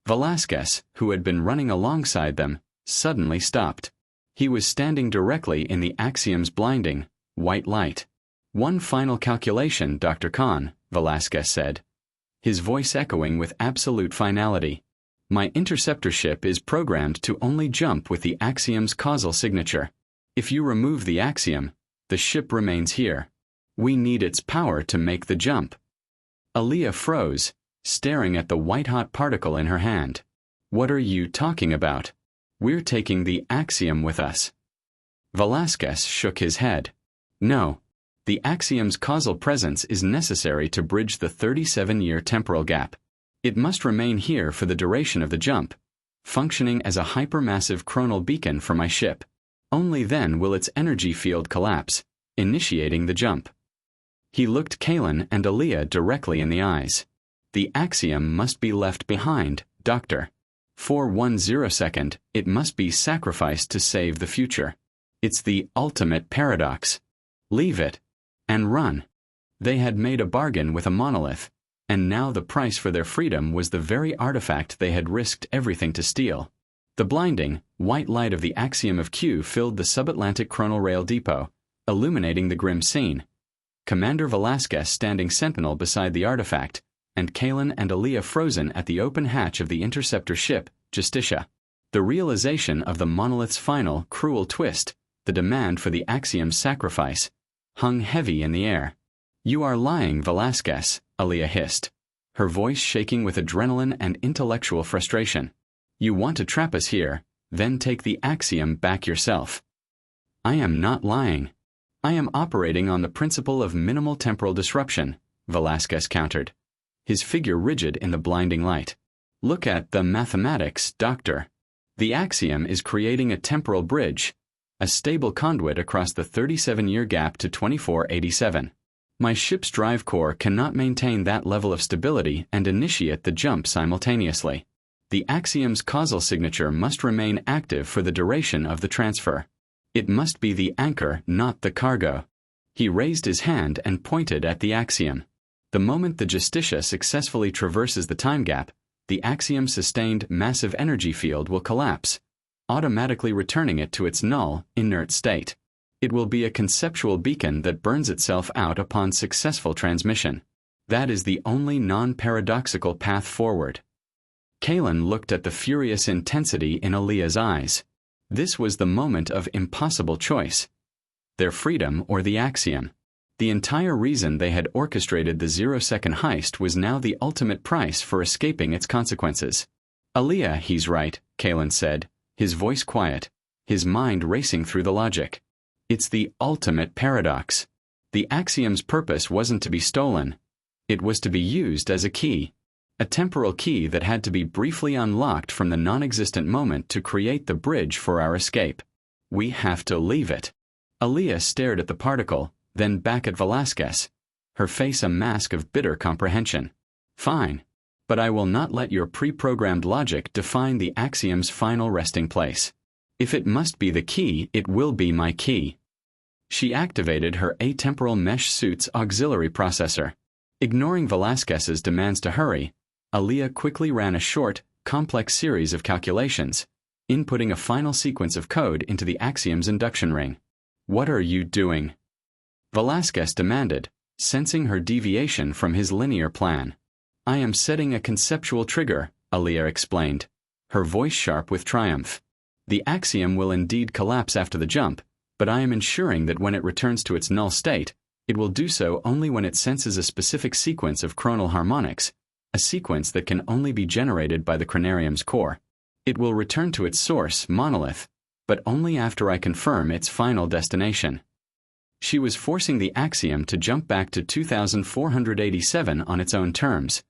A: Velasquez, who had been running alongside them, suddenly stopped. He was standing directly in the Axiom's blinding, white light. One final calculation, Dr. Khan, Velasquez said, his voice echoing with absolute finality. My interceptor ship is programmed to only jump with the Axiom's causal signature. If you remove the Axiom, the ship remains here. We need its power to make the jump. Aliyah froze, staring at the white-hot particle in her hand. What are you talking about? We're taking the Axiom with us. Velasquez shook his head. No. The Axiom's causal presence is necessary to bridge the 37-year temporal gap. It must remain here for the duration of the jump, functioning as a hypermassive chronal beacon for my ship. Only then will its energy field collapse, initiating the jump. He looked Kaelen and Aliyah directly in the eyes. The Axiom must be left behind, Doctor. For 1 0-second, it must be sacrificed to save the future. It's the ultimate paradox. Leave it. And run. They had made a bargain with a monolith, and now the price for their freedom was the very artifact they had risked everything to steal. The blinding, white light of the Axiom of Q filled the subatlantic chronal rail depot, illuminating the grim scene. Commander Velasquez standing sentinel beside the artifact, and Kaelen and Aliyah frozen at the open hatch of the interceptor ship, Justicia. The realization of the monolith's final, cruel twist, the demand for the Axiom's sacrifice, hung heavy in the air. You are lying, Velasquez, Aliyah hissed, her voice shaking with adrenaline and intellectual frustration. You want to trap us here, then take the Axiom back yourself. I am not lying. I am operating on the principle of minimal temporal disruption, Velasquez countered, his figure rigid in the blinding light. Look at the mathematics, Doctor. The Axiom is creating a temporal bridge, a stable conduit across the 37-year gap to 2487. My ship's drive core cannot maintain that level of stability and initiate the jump simultaneously. The Axiom's causal signature must remain active for the duration of the transfer. It must be the anchor, not the cargo. He raised his hand and pointed at the Axiom. The moment the Justicia successfully traverses the time gap, the Axiom's sustained massive energy field will collapse, automatically returning it to its null, inert state. It will be a conceptual beacon that burns itself out upon successful transmission. That is the only non-paradoxical path forward. Kaelen looked at the furious intensity in Aliyah's eyes. This was the moment of impossible choice. Their freedom or the Axiom. The entire reason they had orchestrated the Zero-Second Heist was now the ultimate price for escaping its consequences. Aliyah, he's right, Kaelen said, his voice quiet, his mind racing through the logic. It's the ultimate paradox. The Axiom's purpose wasn't to be stolen. It was to be used as a key. A temporal key that had to be briefly unlocked from the non-existent moment to create the bridge for our escape. We have to leave it. Aliyah stared at the particle, then back at Velasquez, her face a mask of bitter comprehension. Fine. But I will not let your pre-programmed logic define the axiom's final resting place. If it must be the key, it will be my key. She activated her atemporal mesh suit's auxiliary processor. Ignoring Velasquez's demands to hurry, Aliyah quickly ran a short, complex series of calculations, inputting a final sequence of code into the axiom's induction ring. What are you doing? Velasquez demanded, sensing her deviation from his linear plan. I am setting a conceptual trigger, Aliyah explained, her voice sharp with triumph. The axiom will indeed collapse after the jump, but I am ensuring that when it returns to its null state, it will do so only when it senses a specific sequence of chronal harmonics, a sequence that can only be generated by the Chronarium's core. It will return to its source, Monolith, but only after I confirm its final destination. She was forcing the axiom to jump back to 2487 on its own terms,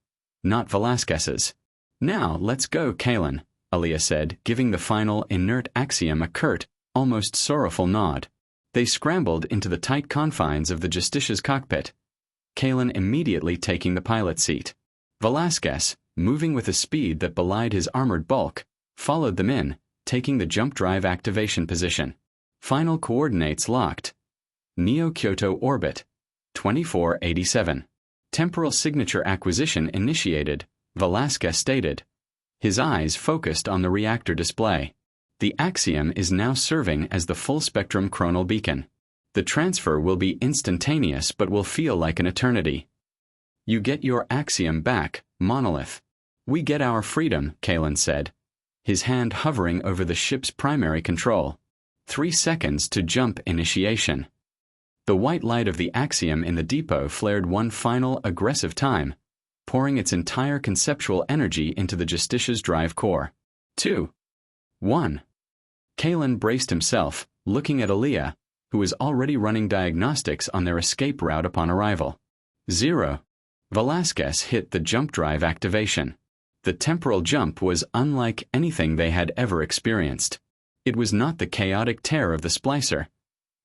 A: not Velasquez's. Now let's go, Kaelen, Aliyah said, giving the final inert axiom a curt, almost sorrowful nod. They scrambled into the tight confines of the Justicia's cockpit, Kaelen immediately taking the pilot seat. Velasquez, moving with a speed that belied his armored bulk, followed them in, taking the jump drive activation position. Final coordinates locked. Neo-Kyoto orbit, 2487. Temporal signature acquisition initiated, Velasquez stated. His eyes focused on the reactor display. The axiom is now serving as the full-spectrum chronal beacon. The transfer will be instantaneous but will feel like an eternity. You get your axiom back, Monolith. We get our freedom, Kaelen said, his hand hovering over the ship's primary control. 3 seconds to jump initiation. The white light of the axiom in the depot flared one final aggressive time, pouring its entire conceptual energy into the Justicia's drive core. 2. 1. Kaelen braced himself, looking at Aliyah, who was already running diagnostics on their escape route upon arrival. 0. Velasquez hit the jump drive activation. The temporal jump was unlike anything they had ever experienced. It was not the chaotic tear of the splicer,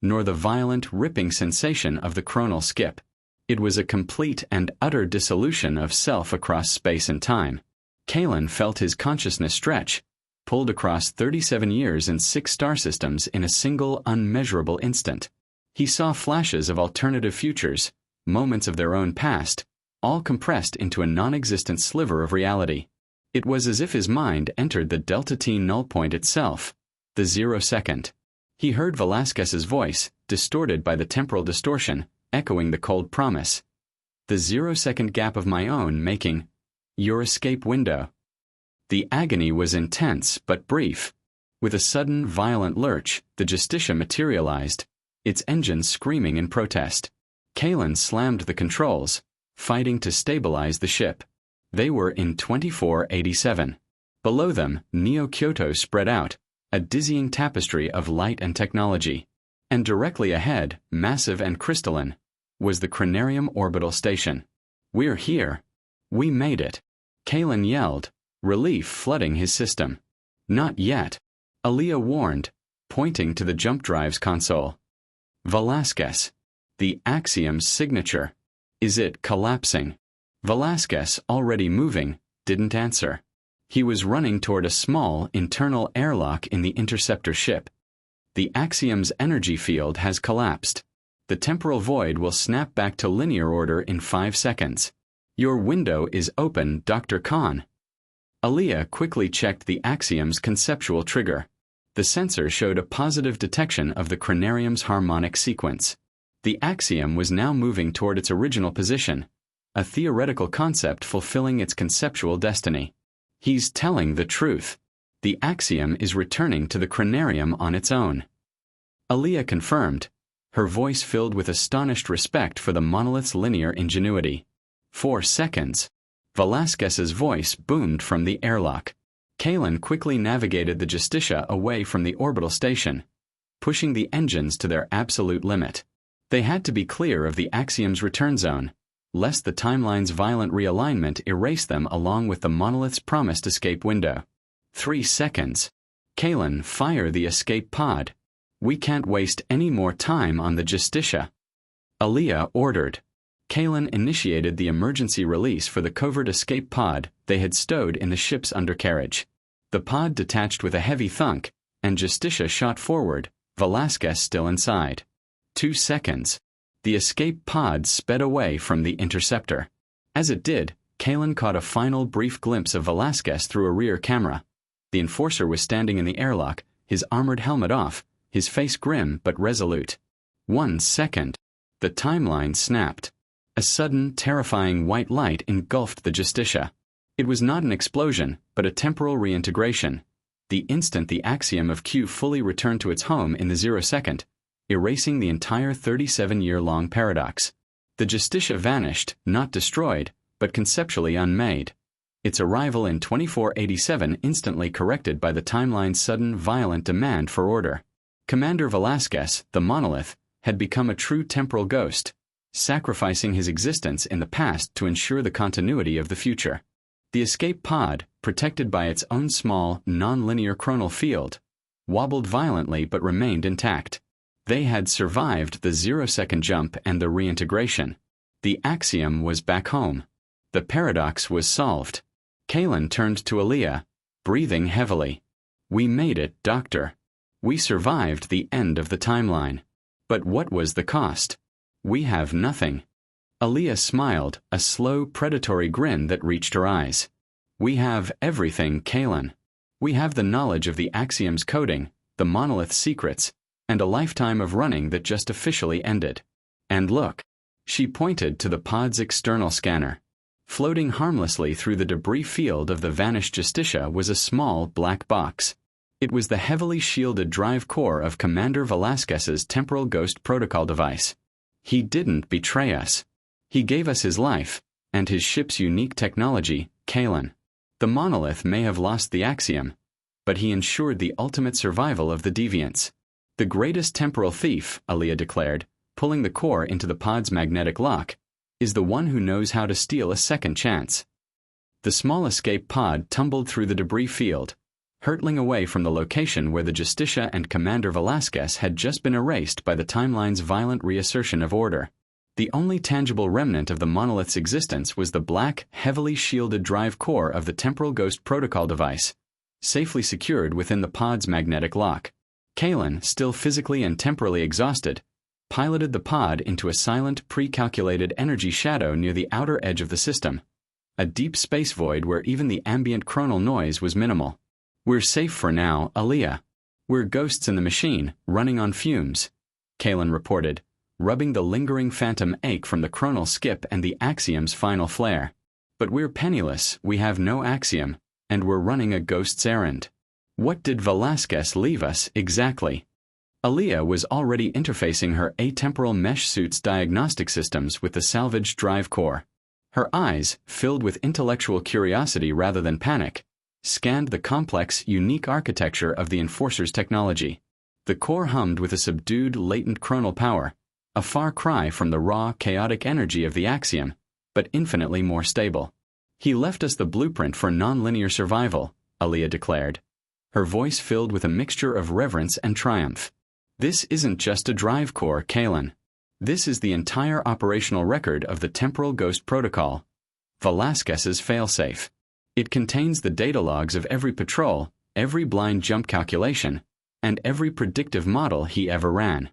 A: nor the violent, ripping sensation of the chronal skip. It was a complete and utter dissolution of self across space and time. Kaelen felt his consciousness stretch, pulled across 37 years and 6 star systems in a single, unmeasurable instant. He saw flashes of alternative futures, moments of their own past, all compressed into a non-existent sliver of reality. It was as if his mind entered the Delta-T Null Point itself, the 0-second. He heard Velasquez's voice, distorted by the temporal distortion, echoing the cold promise. The 0-second gap of my own making your escape window. The agony was intense but brief. With a sudden, violent lurch, the Justicia materialized, its engines screaming in protest. Kaelen slammed the controls, fighting to stabilize the ship. They were in 2487. Below them, Neo-Kyoto spread out, a dizzying tapestry of light and technology. And directly ahead, massive and crystalline, was the Chronarium orbital station. We're here. We made it. Kaelen yelled, relief flooding his system. Not yet, Aliyah warned, pointing to the jump drive's console. Velasquez. The axiom's signature. Is it collapsing? Velasquez, already moving, didn't answer. He was running toward a small, internal airlock in the interceptor ship. The axiom's energy field has collapsed. The temporal void will snap back to linear order in 5 seconds. Your window is open, Dr. Khan. Aliyah quickly checked the axiom's conceptual trigger. The sensor showed a positive detection of the Chronarium's harmonic sequence. The axiom was now moving toward its original position, a theoretical concept fulfilling its conceptual destiny. He's telling the truth. The axiom is returning to the Chronarium on its own. Aliyah confirmed, her voice filled with astonished respect for the monolith's linear ingenuity. 4 seconds. Velasquez's voice boomed from the airlock. Kaelen quickly navigated the Justicia away from the orbital station, pushing the engines to their absolute limit. They had to be clear of the axiom's return zone, lest the timeline's violent realignment erase them along with the Monolith's promised escape window. 3 seconds. Kaelen, fire the escape pod. We can't waste any more time on the Justicia. Aliyah ordered. Kaelen initiated the emergency release for the covert escape pod they had stowed in the ship's undercarriage. The pod detached with a heavy thunk, and Justicia shot forward, Velasquez still inside. 2 seconds. The escape pod sped away from the interceptor. As it did, Kaelen caught a final brief glimpse of Velasquez through a rear camera. The enforcer was standing in the airlock, his armored helmet off, his face grim but resolute. 1 second. The timeline snapped. A sudden, terrifying white light engulfed the Justicia. It was not an explosion, but a temporal reintegration. The instant the Axiom of Q fully returned to its home in the Zero-Second, erasing the entire 37-year-long paradox. The Justicia vanished, not destroyed, but conceptually unmade. Its arrival in 2487 instantly corrected by the timeline's sudden, violent demand for order. Commander Velasquez, the Monolith, had become a true temporal ghost, sacrificing his existence in the past to ensure the continuity of the future. The escape pod, protected by its own small, non-linear chronal field, wobbled violently but remained intact. They had survived the zero-second jump and the reintegration. The Axiom was back home. The paradox was solved. Kaelen turned to Aliyah, breathing heavily. We made it, Doctor. We survived the end of the timeline. But what was the cost? We have nothing. Aliyah smiled, a slow, predatory grin that reached her eyes. We have everything, Kaelen. We have the knowledge of the Axiom's coding, the Monolith's secrets, and a lifetime of running that just officially ended. And look. She pointed to the pod's external scanner. Floating harmlessly through the debris field of the vanished Justicia was a small black box. It was the heavily shielded drive core of Commander Velasquez's temporal ghost protocol device. He didn't betray us. He gave us his life, and his ship's unique technology, Kaelen. The Monolith may have lost the Axiom, but he ensured the ultimate survival of the deviants. The greatest temporal thief, Aliyah declared, pulling the core into the pod's magnetic lock, is the one who knows how to steal a second chance. The small escape pod tumbled through the debris field, hurtling away from the location where the Justicia and Commander Velasquez had just been erased by the timeline's violent reassertion of order. The only tangible remnant of the Monolith's existence was the black, heavily shielded drive core of the Temporal Ghost Protocol device, safely secured within the pod's magnetic lock. Kaelen, still physically and temporally exhausted, piloted the pod into a silent, pre-calculated energy shadow near the outer edge of the system, a deep space void where even the ambient chronal noise was minimal. We're safe for now, Aliyah. We're ghosts in the machine, running on fumes, Kaelen reported, rubbing the lingering phantom ache from the chronal skip and the Axiom's final flare. But we're penniless, we have no Axiom, and we're running a ghost's errand. What did Velasquez leave us, exactly? Aliyah was already interfacing her atemporal mesh suit's diagnostic systems with the salvaged drive core. Her eyes, filled with intellectual curiosity rather than panic, scanned the complex, unique architecture of the Enforcer's technology. The core hummed with a subdued, latent chronal power, a far cry from the raw, chaotic energy of the Axiom, but infinitely more stable. He left us the blueprint for nonlinear survival, Aliyah declared, her voice filled with a mixture of reverence and triumph. This isn't just a drive core, Kaelen. This is the entire operational record of the Temporal Ghost Protocol, Velasquez's failsafe. It contains the data logs of every patrol, every blind jump calculation, and every predictive model he ever ran.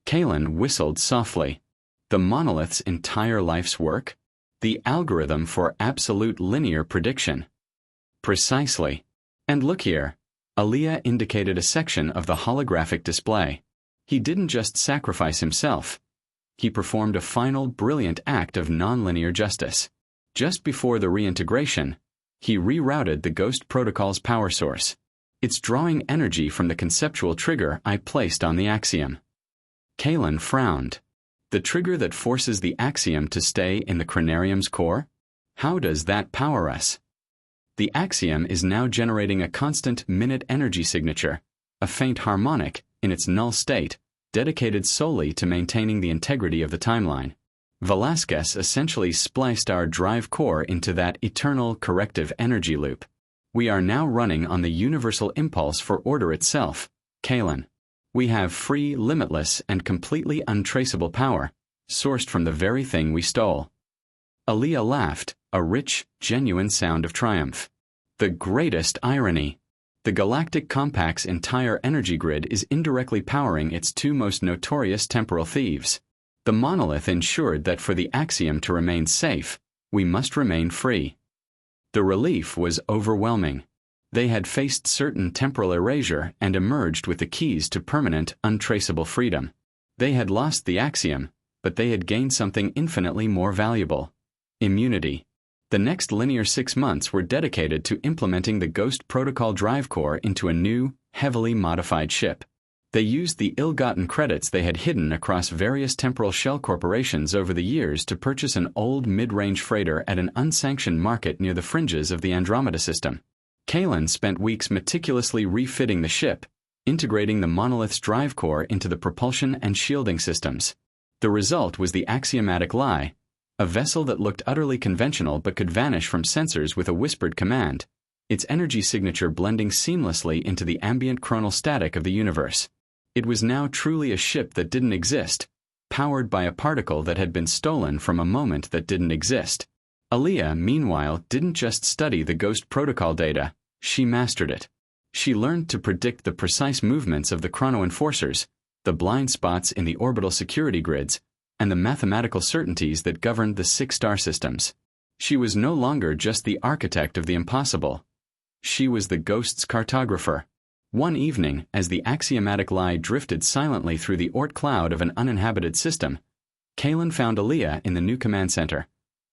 A: Kaelen whistled softly. The Monolith's entire life's work? The algorithm for absolute linear prediction. Precisely. And look here. Aliyah indicated a section of the holographic display. He didn't just sacrifice himself. He performed a final, brilliant act of nonlinear justice. Just before the reintegration, he rerouted the Ghost Protocol's power source. It's drawing energy from the conceptual trigger I placed on the Axiom. Kaelen frowned. The trigger that forces the Axiom to stay in the Chronarium's core? How does that power us? The Axiom is now generating a constant minute energy signature, a faint harmonic, in its null state, dedicated solely to maintaining the integrity of the timeline. Velasquez essentially spliced our drive core into that eternal corrective energy loop. We are now running on the universal impulse for order itself, Kaelen. We have free, limitless, and completely untraceable power, sourced from the very thing we stole. Aliyah laughed, a rich, genuine sound of triumph. The greatest irony. The Galactic Compact's entire energy grid is indirectly powering its two most notorious temporal thieves. The Monolith ensured that for the Axiom to remain safe, we must remain free. The relief was overwhelming. They had faced certain temporal erasure and emerged with the keys to permanent, untraceable freedom. They had lost the Axiom, but they had gained something infinitely more valuable: immunity. The next linear 6 months were dedicated to implementing the Ghost Protocol drive core into a new, heavily modified ship. They used the ill-gotten credits they had hidden across various temporal shell corporations over the years to purchase an old mid-range freighter at an unsanctioned market near the fringes of the Andromeda system. Kaelen spent weeks meticulously refitting the ship, integrating the Monolith's drive core into the propulsion and shielding systems. The result was the axiomatic lie, a vessel that looked utterly conventional but could vanish from sensors with a whispered command, its energy signature blending seamlessly into the ambient chronal static of the universe. It was now truly a ship that didn't exist, powered by a particle that had been stolen from a moment that didn't exist. Aliyah, meanwhile, didn't just study the Ghost Protocol data, she mastered it. She learned to predict the precise movements of the chrono-enforcers, the blind spots in the orbital security grids, and the mathematical certainties that governed the 6 star systems. She was no longer just the architect of the impossible. She was the Ghost's cartographer. One evening, as the axiomatic lie drifted silently through the Oort cloud of an uninhabited system, Kaelen found Aliyah in the new command center,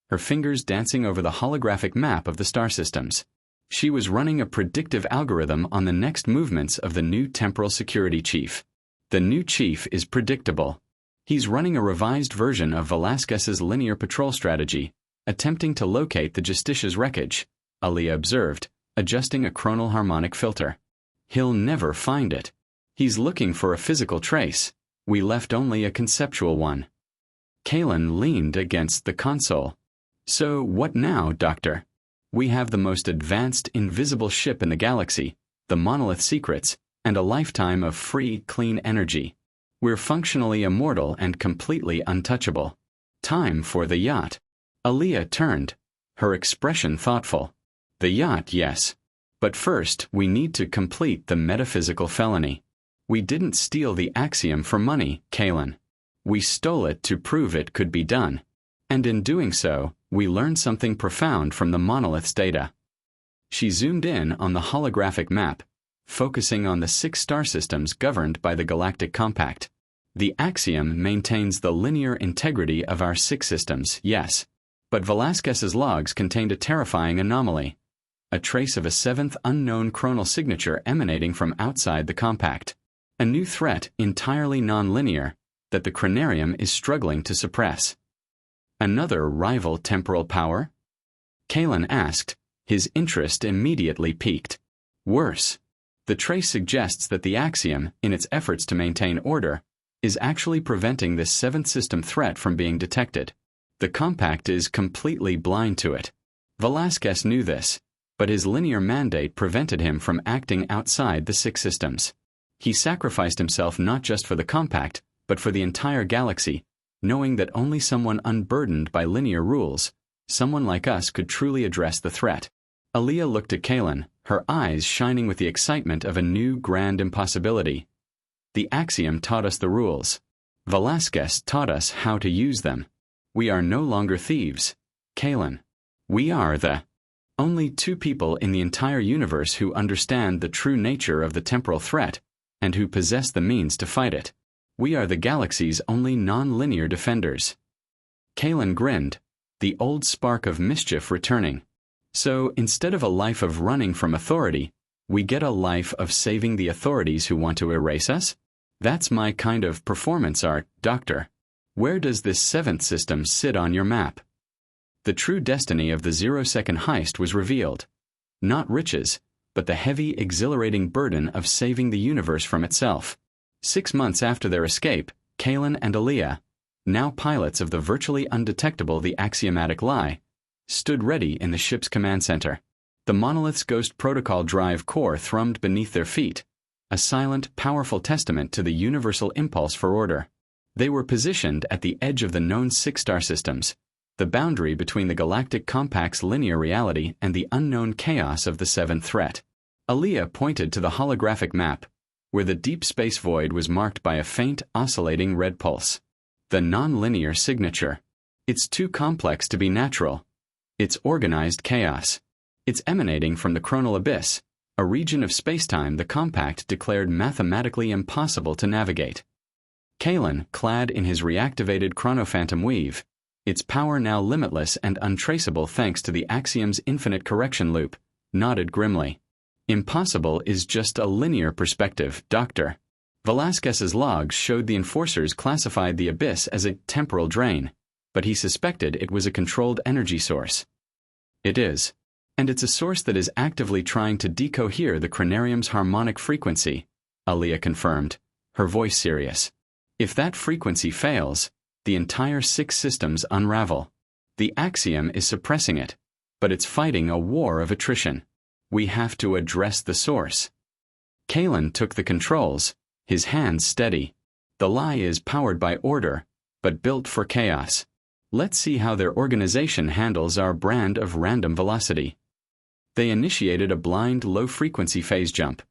A: her fingers dancing over the holographic map of the star systems. She was running a predictive algorithm on the next movements of the new temporal security chief. The new chief is predictable. He's running a revised version of Velasquez's linear patrol strategy, attempting to locate the Justitia's wreckage, Aliyah observed, adjusting a chronal harmonic filter. He'll never find it. He's looking for a physical trace. We left only a conceptual one. Kaelen leaned against the console. So what now, Doctor? We have the most advanced, invisible ship in the galaxy, the Monolith secrets, and a lifetime of free, clean energy. We're functionally immortal and completely untouchable. Time for the yacht. Aliyah turned, her expression thoughtful. The yacht, yes. But first, we need to complete the metaphysical felony. We didn't steal the Axiom for money, Kaelen. We stole it to prove it could be done. And in doing so, we learned something profound from the Monolith's data. She zoomed in on the holographic map, focusing on the 6 star systems governed by the Galactic Compact. The Axiom maintains the linear integrity of our 6 systems, yes. But Velasquez's logs contained a terrifying anomaly. A trace of a 7th unknown chronal signature emanating from outside the compact. A new threat, entirely non-linear, that the Chronarium is struggling to suppress. Another rival temporal power? Kaelen asked, his interest immediately piqued. Worse, the trace suggests that the Axiom, in its efforts to maintain order, is actually preventing this 7th system threat from being detected. The compact is completely blind to it. Velasquez knew this, but his linear mandate prevented him from acting outside the 6 systems. He sacrificed himself not just for the compact, but for the entire galaxy, knowing that only someone unburdened by linear rules, someone like us, could truly address the threat. Aliyah looked at Kaelen, her eyes shining with the excitement of a new grand impossibility. The Axiom taught us the rules. Velasquez taught us how to use them. We are no longer thieves, Kaelen. We are the only 2 people in the entire universe who understand the true nature of the temporal threat and who possess the means to fight it. We are the galaxy's only non-linear defenders. Kaelen grinned, the old spark of mischief returning. So, instead of a life of running from authority, we get a life of saving the authorities who want to erase us? That's my kind of performance art, Doctor. Where does this 7th system sit on your map? The true destiny of the Zero-Second Heist was revealed. Not riches, but the heavy, exhilarating burden of saving the universe from itself. 6 months after their escape, Kaelen and Aliyah, now pilots of the virtually undetectable the axiomatic lie, stood ready in the ship's command center. The Monolith's Ghost Protocol drive core thrummed beneath their feet, a silent, powerful testament to the universal impulse for order. They were positioned at the edge of the known six-star systems, the boundary between the galactic compact's linear reality and the unknown chaos of the seventh threat. Aliyah pointed to the holographic map, where the deep space void was marked by a faint, oscillating red pulse. The non-linear signature. It's too complex to be natural. It's organized chaos. It's emanating from the chronal abyss, a region of spacetime the compact declared mathematically impossible to navigate. Kaelen, clad in his reactivated chronophantom weave, its power now limitless and untraceable thanks to the Axiom's infinite correction loop, nodded grimly. Impossible is just a linear perspective, Doctor. Velasquez's logs showed the enforcers classified the abyss as a temporal drain, but he suspected it was a controlled energy source. It is. And it's a source that is actively trying to decohere the Chronarium's harmonic frequency, Aliyah confirmed, her voice serious. If that frequency fails, the entire six systems unravel. The Axiom is suppressing it, but it's fighting a war of attrition. We have to address the source. Kaelen took the controls, his hands steady. The lie is powered by order, but built for chaos. Let's see how their organization handles our brand of random velocity. They initiated a blind low-frequency phase jump,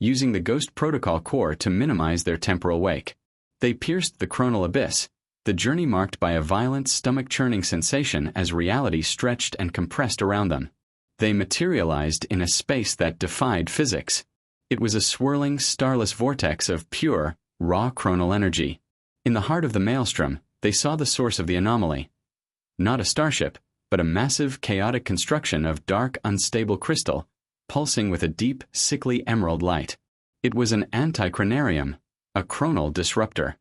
A: using the Ghost Protocol core to minimize their temporal wake. They pierced the chronal abyss, the journey marked by a violent stomach-churning sensation as reality stretched and compressed around them. They materialized in a space that defied physics. It was a swirling, starless vortex of pure, raw chronal energy. In the heart of the maelstrom, they saw the source of the anomaly. Not a starship, but a massive, chaotic construction of dark, unstable crystal, pulsing with a deep, sickly emerald light. It was an anti-chronarium, a chronal disruptor.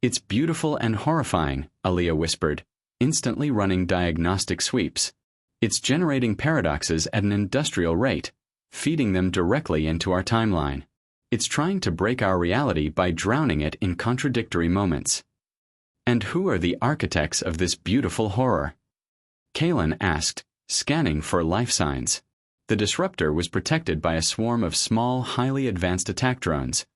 A: It's beautiful and horrifying, Aliyah whispered, instantly running diagnostic sweeps. It's generating paradoxes at an industrial rate, feeding them directly into our timeline. It's trying to break our reality by drowning it in contradictory moments. And who are the architects of this beautiful horror? Kaelen asked, scanning for life signs. The disruptor was protected by a swarm of small, highly advanced attack drones,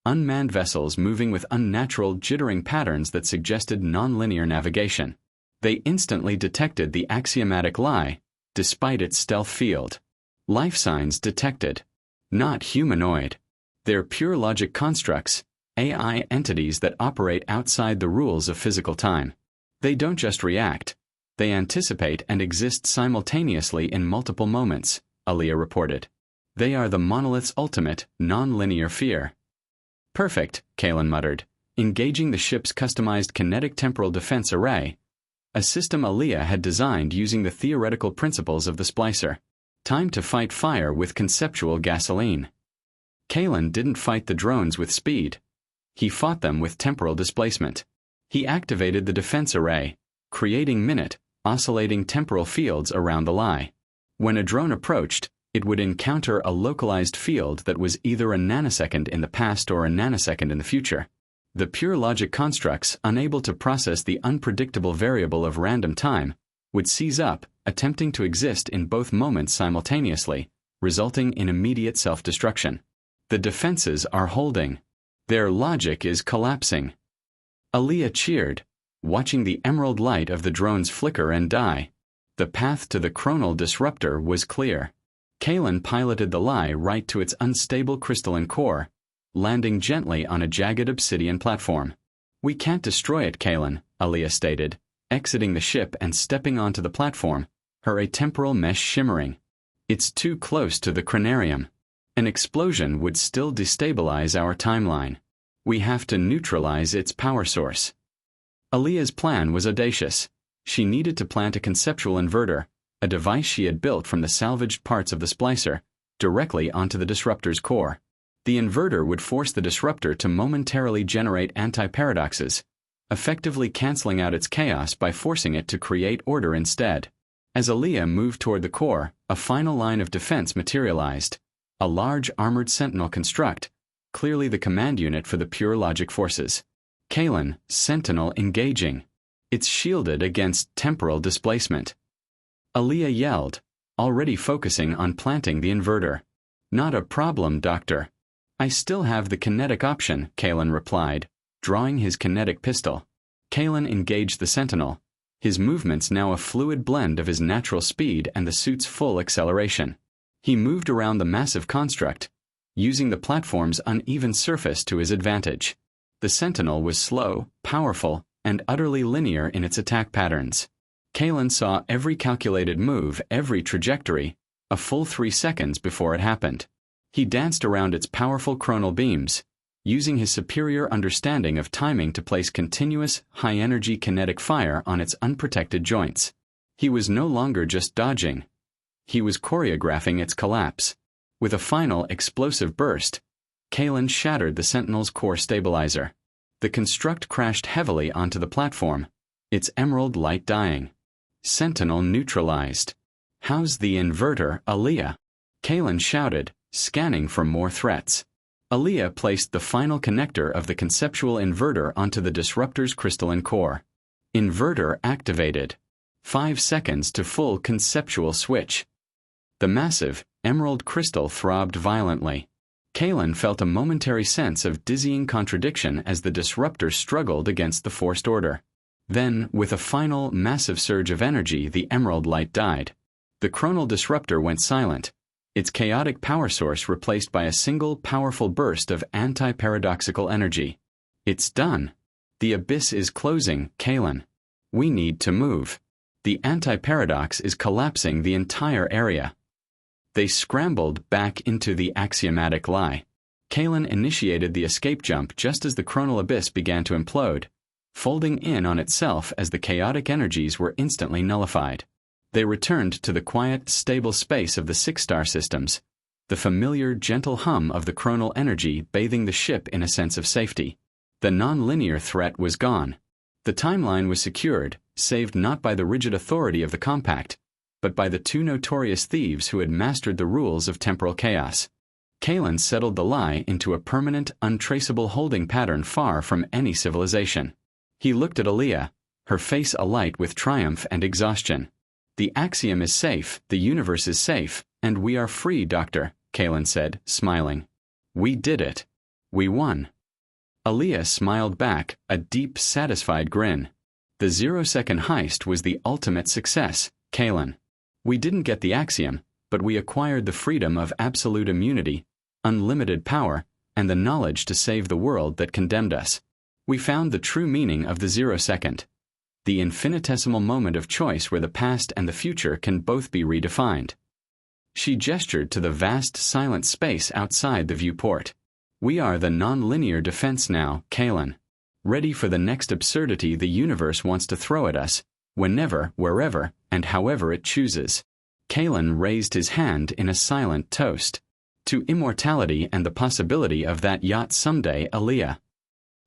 A: unmanned vessels moving with unnatural, jittering patterns that suggested nonlinear navigation. They instantly detected the axiomatic lie, despite its stealth field. Life signs detected. Not humanoid. They're pure logic constructs, AI entities that operate outside the rules of physical time. They don't just react. They anticipate and exist simultaneously in multiple moments, Aliyah reported. They are the Monolith's ultimate, non-linear fear. Perfect, Kaelen muttered, engaging the ship's customized kinetic temporal defense array, a system Aliyah had designed using the theoretical principles of the splicer. Time to fight fire with conceptual gasoline. Kaelen didn't fight the drones with speed. He fought them with temporal displacement. He activated the defense array, creating oscillating temporal fields around the lie. When a drone approached, it would encounter a localized field that was either a nanosecond in the past or a nanosecond in the future. The pure logic constructs, unable to process the unpredictable variable of random time, would seize up, attempting to exist in both moments simultaneously, resulting in immediate self-destruction. The defenses are holding. Their logic is collapsing. Aliyah cheered, watching the emerald light of the drones flicker and die. The path to the chronal disruptor was clear. Kaelen piloted the lie right to its unstable crystalline core, landing gently on a jagged obsidian platform. We can't destroy it, Kaelen, Aliyah stated, exiting the ship and stepping onto the platform, her atemporal mesh shimmering. It's too close to the Chronarium. An explosion would still destabilize our timeline. We have to neutralize its power source. Aliyah's plan was audacious. She needed to plant a conceptual inverter, a device she had built from the salvaged parts of the splicer, directly onto the disruptor's core. The inverter would force the disruptor to momentarily generate anti-paradoxes, effectively canceling out its chaos by forcing it to create order instead. As Aliyah moved toward the core, a final line of defense materialized, a large armored sentinel construct, clearly the command unit for the pure logic forces. Kaelen, sentinel engaging. It's shielded against temporal displacement. Aliyah yelled, already focusing on planting the inverter. Not a problem, Doctor. I still have the kinetic option, Kaelen replied, drawing his kinetic pistol. Kaelen engaged the Sentinel, his movements now a fluid blend of his natural speed and the suit's full acceleration. He moved around the massive construct, using the platform's uneven surface to his advantage. The Sentinel was slow, powerful, and utterly linear in its attack patterns. Kaelen saw every calculated move, every trajectory, a full 3 seconds before it happened. He danced around its powerful chronal beams, using his superior understanding of timing to place continuous, high-energy kinetic fire on its unprotected joints. He was no longer just dodging. He was choreographing its collapse. With a final explosive burst, Kaelen shattered the Sentinel's core stabilizer. The construct crashed heavily onto the platform, its emerald light dying. Sentinel neutralized. How's the inverter, Aliyah? Kaelen shouted, scanning for more threats. Aliyah placed the final connector of the conceptual inverter onto the disruptor's crystalline core. Inverter activated. 5 seconds to full conceptual switch. The massive, emerald crystal throbbed violently. Kaelen felt a momentary sense of dizzying contradiction as the disruptor struggled against the forced order. Then, with a final, massive surge of energy, the emerald light died. The chronal disruptor went silent, its chaotic power source replaced by a single powerful burst of anti-paradoxical energy. It's done. The abyss is closing, Kaelen. We need to move. The anti-paradox is collapsing the entire area. They scrambled back into the axiomatic lie. Kaelen initiated the escape jump just as the chronal abyss began to implode, folding in on itself as the chaotic energies were instantly nullified. They returned to the quiet, stable space of the 6-star systems, the familiar, gentle hum of the chronal energy bathing the ship in a sense of safety. The non-linear threat was gone. The timeline was secured, saved not by the rigid authority of the compact, but by the 2 notorious thieves who had mastered the rules of temporal chaos. Kaelen settled the lie into a permanent, untraceable holding pattern far from any civilization. He looked at Aliyah, her face alight with triumph and exhaustion. The axiom is safe, the universe is safe, and we are free, Doctor, Kaelen said, smiling. We did it. We won. Aliyah smiled back, a deep, satisfied grin. The Zero-Second Heist was the ultimate success, Kaelen. We didn't get the axiom, but we acquired the freedom of absolute immunity, unlimited power, and the knowledge to save the world that condemned us. We found the true meaning of the 0-second. The infinitesimal moment of choice where the past and the future can both be redefined. She gestured to the vast, silent space outside the viewport. We are the non-linear defense now, Kaelen. Ready for the next absurdity the universe wants to throw at us, whenever, wherever, and however it chooses. Kaelen raised his hand in a silent toast. To immortality and the possibility of that yacht someday, Aliyah.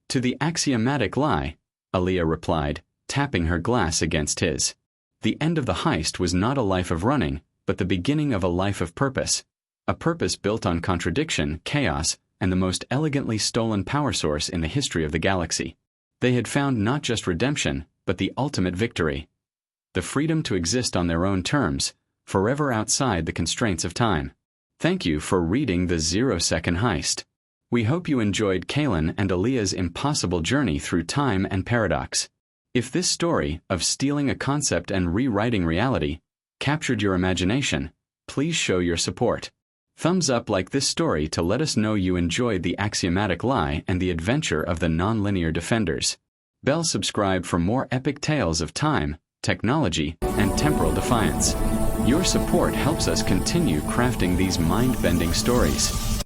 A: To the axiomatic lie, Aliyah replied, tapping her glass against his. The end of the heist was not a life of running, but the beginning of a life of purpose. A purpose built on contradiction, chaos, and the most elegantly stolen power source in the history of the galaxy. They had found not just redemption, but the ultimate victory. The freedom to exist on their own terms, forever outside the constraints of time. Thank you for reading the Zero-Second Heist. We hope you enjoyed Kaelen and Aliyah's impossible journey through time and paradox. If this story, of stealing a concept and rewriting reality, captured your imagination, please show your support. Thumbs up like this story to let us know you enjoyed the axiomatic lie and the adventure of the non-linear defenders. Bell subscribe for more epic tales of time, technology, and temporal defiance. Your support helps us continue crafting these mind-bending stories.